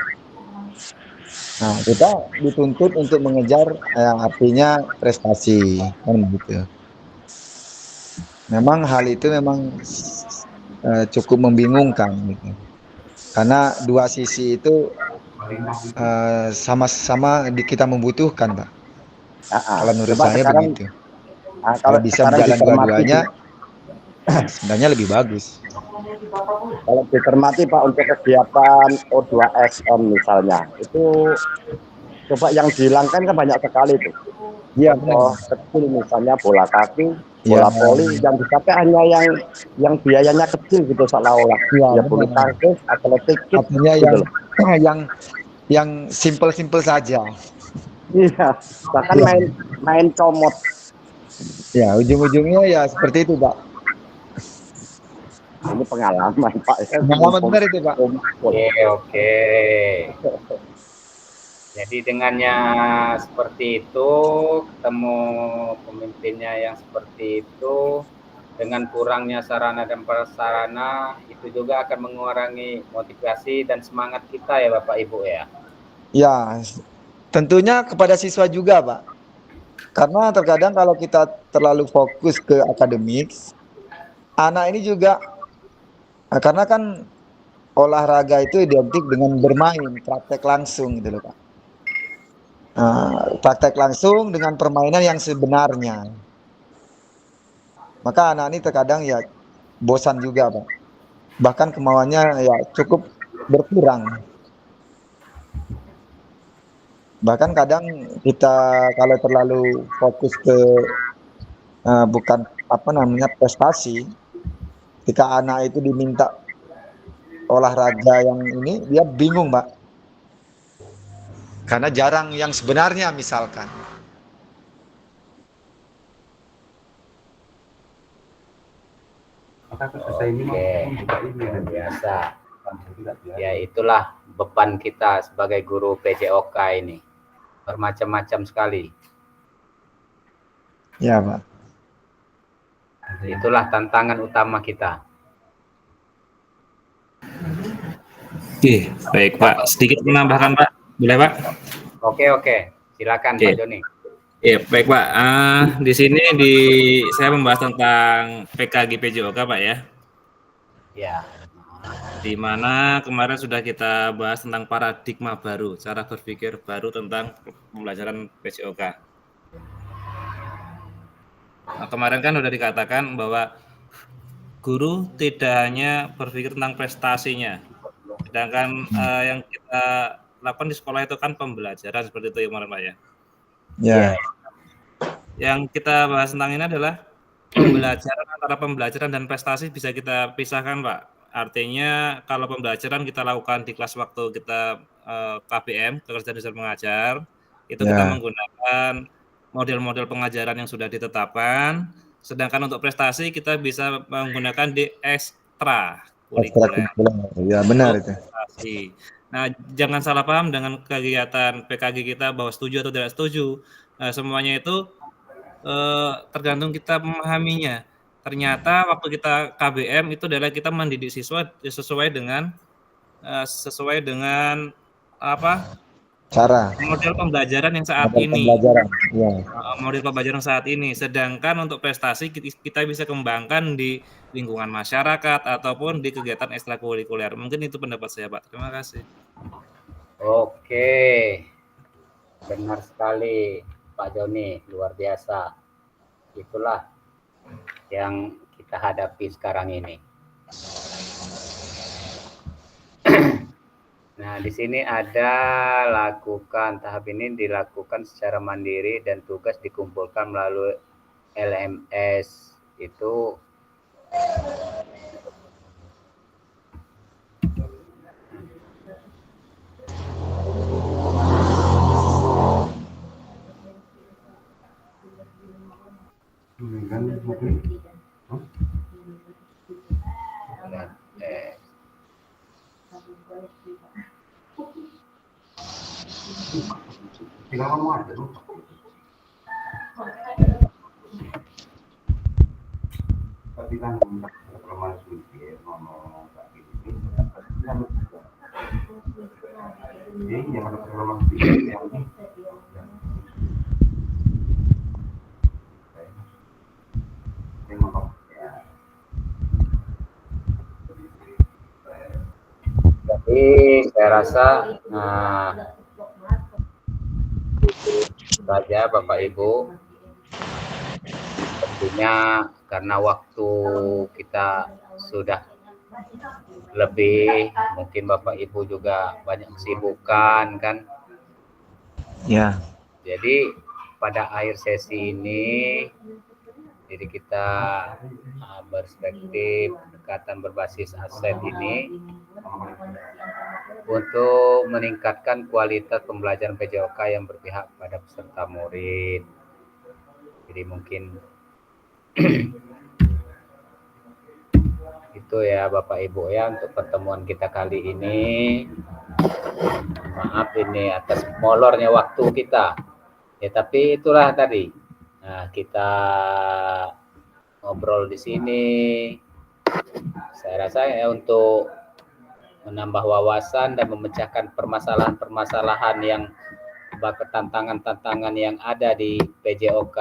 Nah, kita dituntut untuk mengejar yang artinya prestasi, kan begitu. Memang hal itu memang cukup membingungkan gitu. Karena dua sisi itu sama-sama kita membutuhkan, Pak. Kalau menurut Coba saya sekarang begitu. kalau Kalau bisa sekarang berjalan dicermati dua-duanya, sebenarnya lebih bagus. kalau dicermati Pak untuk kegiatan O2SM misalnya, itu coba yang dihilangkan kan banyak sekali tuh. Iya, Contoh benar. kecil misalnya bola kaki, Iya, bola voli, yang dicapai hanya yang biayanya kecil gitu seolah-olah. iya, Ya bulu benar. tangkis, atletik kit Artinya gitu loh. yang simpel-simpel saja. Iya, bahkan Iya. main comot. Ya, ujung-ujungnya ya seperti itu, Pak. Ini pengalaman Pak. Pengalaman benar itu, Pak. Oke. Jadi dengannya seperti itu, ketemu pemimpinnya yang seperti itu, dengan kurangnya sarana dan prasarana, itu juga akan mengurangi motivasi dan semangat kita ya Bapak Ibu ya. Ya, tentunya kepada siswa juga, Pak. Karena terkadang kalau kita terlalu fokus ke akademik, anak ini juga, karena kan olahraga itu identik dengan bermain, praktek langsung gitu loh, Pak. Praktek langsung dengan permainan yang sebenarnya. Maka anak ini terkadang ya bosan juga, Pak. Bahkan kemauannya ya cukup berkurang. Bahkan kadang kita kalau terlalu fokus ke bukan prestasi, ketika anak itu diminta olahraga yang ini, dia bingung, Pak. Karena jarang yang sebenarnya misalkan. Biasa. Ya itulah beban kita sebagai guru PJOK ini. Bermacam-macam sekali. Ya, Pak. Itulah tantangan utama kita. Oke, baik Pak. Sedikit menambahkan Pak, boleh Pak? Oke. Silakan Pak Joni. Ya, baik Pak. Di sini saya membahas tentang PKG PJOK Pak ya. Ya. Di mana kemarin sudah kita bahas tentang paradigma baru, cara berpikir baru tentang pembelajaran PJOK. Nah, kemarin kan sudah dikatakan bahwa guru tidak hanya berpikir tentang prestasinya, sedangkan yang kita lakukan di sekolah itu kan pembelajaran seperti itu ya kemarin Pak ya. Ya. Yang kita bahas tentang ini adalah pembelajaran, antara pembelajaran dan prestasi bisa kita pisahkan Pak. Artinya kalau pembelajaran kita lakukan di kelas waktu kita KBM, kegiatan belajar mengajar, itu kita menggunakan model-model pengajaran yang sudah ditetapkan. Sedangkan untuk prestasi kita bisa menggunakan di ekstra kurikuler. Ya, benar itu. Nah, jangan salah paham dengan kegiatan PKG kita bahwa setuju atau tidak setuju. Nah, semuanya itu tergantung kita memahaminya. Ternyata waktu kita KBM itu adalah kita mendidik siswa sesuai dengan cara model pembelajaran yang saat ini. Model pembelajaran saat ini. Sedangkan untuk prestasi kita bisa kembangkan di lingkungan masyarakat ataupun di kegiatan ekstrakurikuler. Mungkin itu pendapat saya, Pak. Terima kasih. Oke. Benar sekali, Pak Joni. Luar biasa. Itulah yang kita hadapi sekarang ini. Nah, di sini ada tahap ini dilakukan secara mandiri dan tugas dikumpulkan melalui LMS. Itu Jadi yang ada pengalaman yang ini. Jadi saya rasa itu saja Bapak Ibu. Tentunya karena waktu kita sudah lebih, mungkin Bapak Ibu juga banyak kesibukan kan. Ya. Jadi pada akhir sesi ini, jadi kita perspektif pendekatan berbasis aset ini untuk meningkatkan kualitas pembelajaran PJOK yang berpihak pada peserta murid. Jadi mungkin itu ya Bapak Ibu ya untuk pertemuan kita kali ini. Maaf ini atas molornya waktu kita. Ya tapi itulah tadi. Nah, kita ngobrol di sini. Saya rasa ya untuk menambah wawasan dan memecahkan permasalahan-permasalahan yang tantangan-tantangan yang ada di PJOK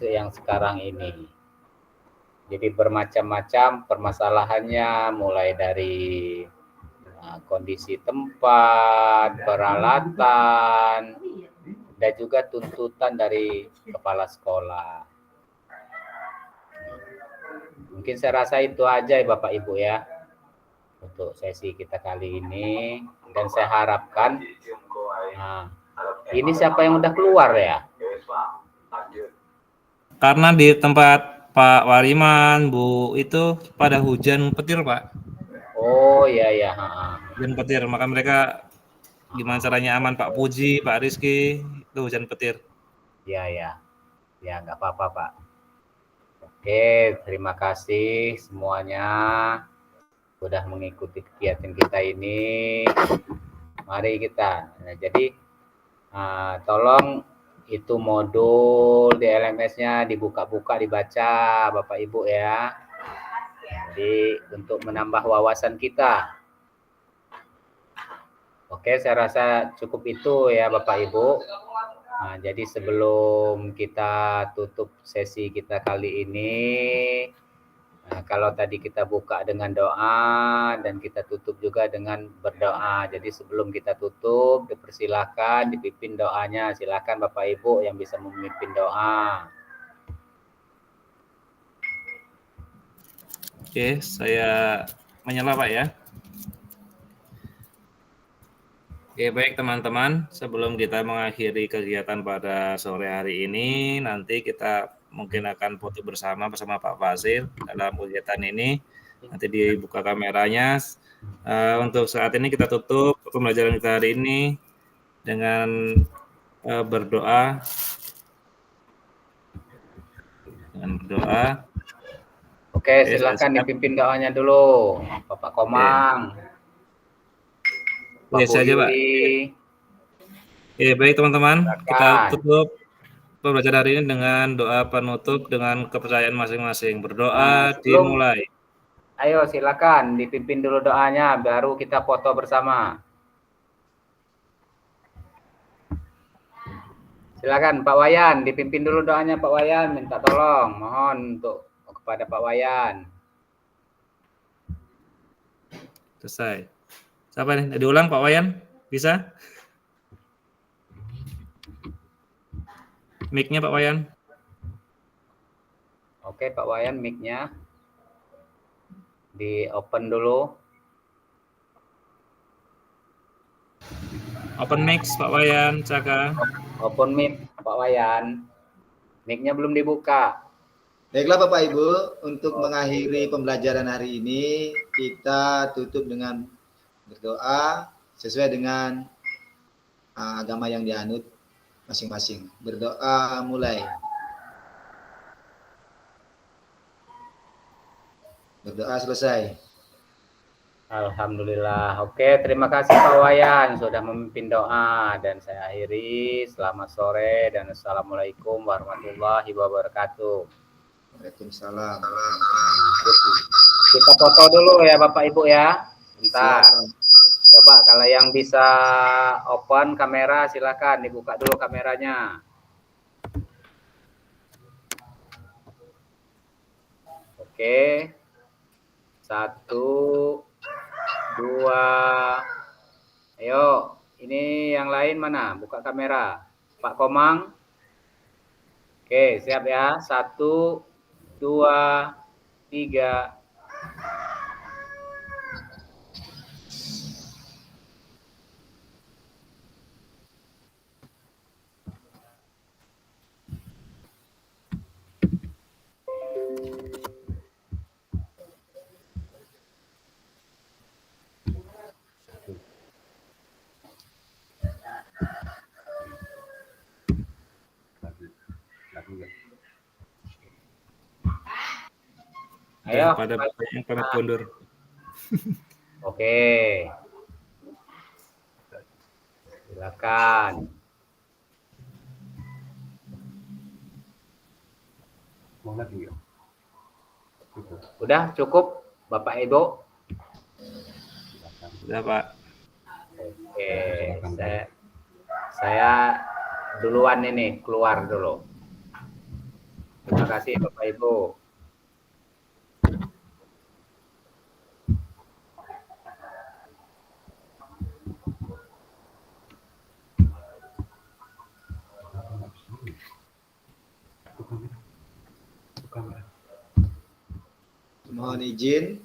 yang sekarang ini. Jadi bermacam-macam permasalahannya, mulai dari kondisi tempat, peralatan, dan juga tuntutan dari kepala sekolah. Mungkin saya rasa itu aja ya Bapak Ibu ya untuk sesi kita kali ini. Dan saya harapkan ini siapa yang udah keluar ya? Karena di tempat Pak Wariman, Bu itu pada hujan petir Pak. Oh iya ya. Hujan petir, maka mereka gimana caranya aman, Pak Puji, Pak Rizky itu hujan petir. Iya ya. Ya nggak apa-apa Pak. Oke, terima kasih semuanya sudah mengikuti kegiatan kita ini. Mari kita. Nah, jadi tolong itu modul di LMS-nya dibuka-buka, dibaca Bapak Ibu ya. Jadi untuk menambah wawasan kita. Oke, saya rasa cukup itu ya Bapak Ibu. Nah, jadi sebelum kita tutup sesi kita kali ini, kalau tadi kita buka dengan doa dan kita tutup juga dengan berdoa. Jadi sebelum kita tutup, dipersilakan dipimpin doanya. Silakan Bapak Ibu yang bisa memimpin doa. Oke, saya menyela Pak ya. Oke, baik teman-teman, sebelum kita mengakhiri kegiatan pada sore hari ini, nanti kita mungkin akan foto bersama Pak Fazil dalam kegiatan ini. Nanti dibuka kameranya. Untuk saat ini kita tutup pembelajaran kita hari ini dengan berdoa. Oke, silakan dipimpin doanya dulu, Bapak Komang. Oke, saja Pak. Oke, baik teman-teman, kita tutup pembelajaran hari ini dengan doa penutup dengan kepercayaan masing-masing. Berdoa dimulai. Ayo silakan dipimpin dulu doanya, baru kita foto bersama. Silakan Pak Wayan, dipimpin dulu doanya Pak Wayan, minta tolong, mohon untuk kepada Pak Wayan. Selesai. Siapa nih? Diulang Pak Wayan? Bisa? Mic-nya Pak Wayan. Oke Pak Wayan, mic-nya di open dulu. Open mic Pak Wayan, Caka. Open mic Pak Wayan. Mic-nya belum dibuka. Baiklah Bapak Ibu, untuk mengakhiri pembelajaran hari ini kita tutup dengan berdoa sesuai dengan agama yang dianut masing-masing. Berdoa mulai. Berdoa selesai. Alhamdulillah. Oke, terima kasih Pak Wayan sudah memimpin doa dan saya akhiri. Selamat sore dan assalamualaikum warahmatullahi wabarakatuh. Waalaikumsalam. Kita foto dulu ya Bapak Ibu ya. Bentar. Kita Coba kalau yang bisa open kamera silakan dibuka dulu kameranya. Oke. 1, 2. Ayo, ini yang lain mana? Buka kamera. Pak Komang. Oke, siap ya. 1, 2, 3. Ayo. Pada yang pamit mundur. Oke. Silakan. Mau lagi nggak? Udah cukup Bapak Ibu? Udah, Pak. Oke, saya duluan ini keluar dulu. Terima kasih Bapak Ibu. Mohon izin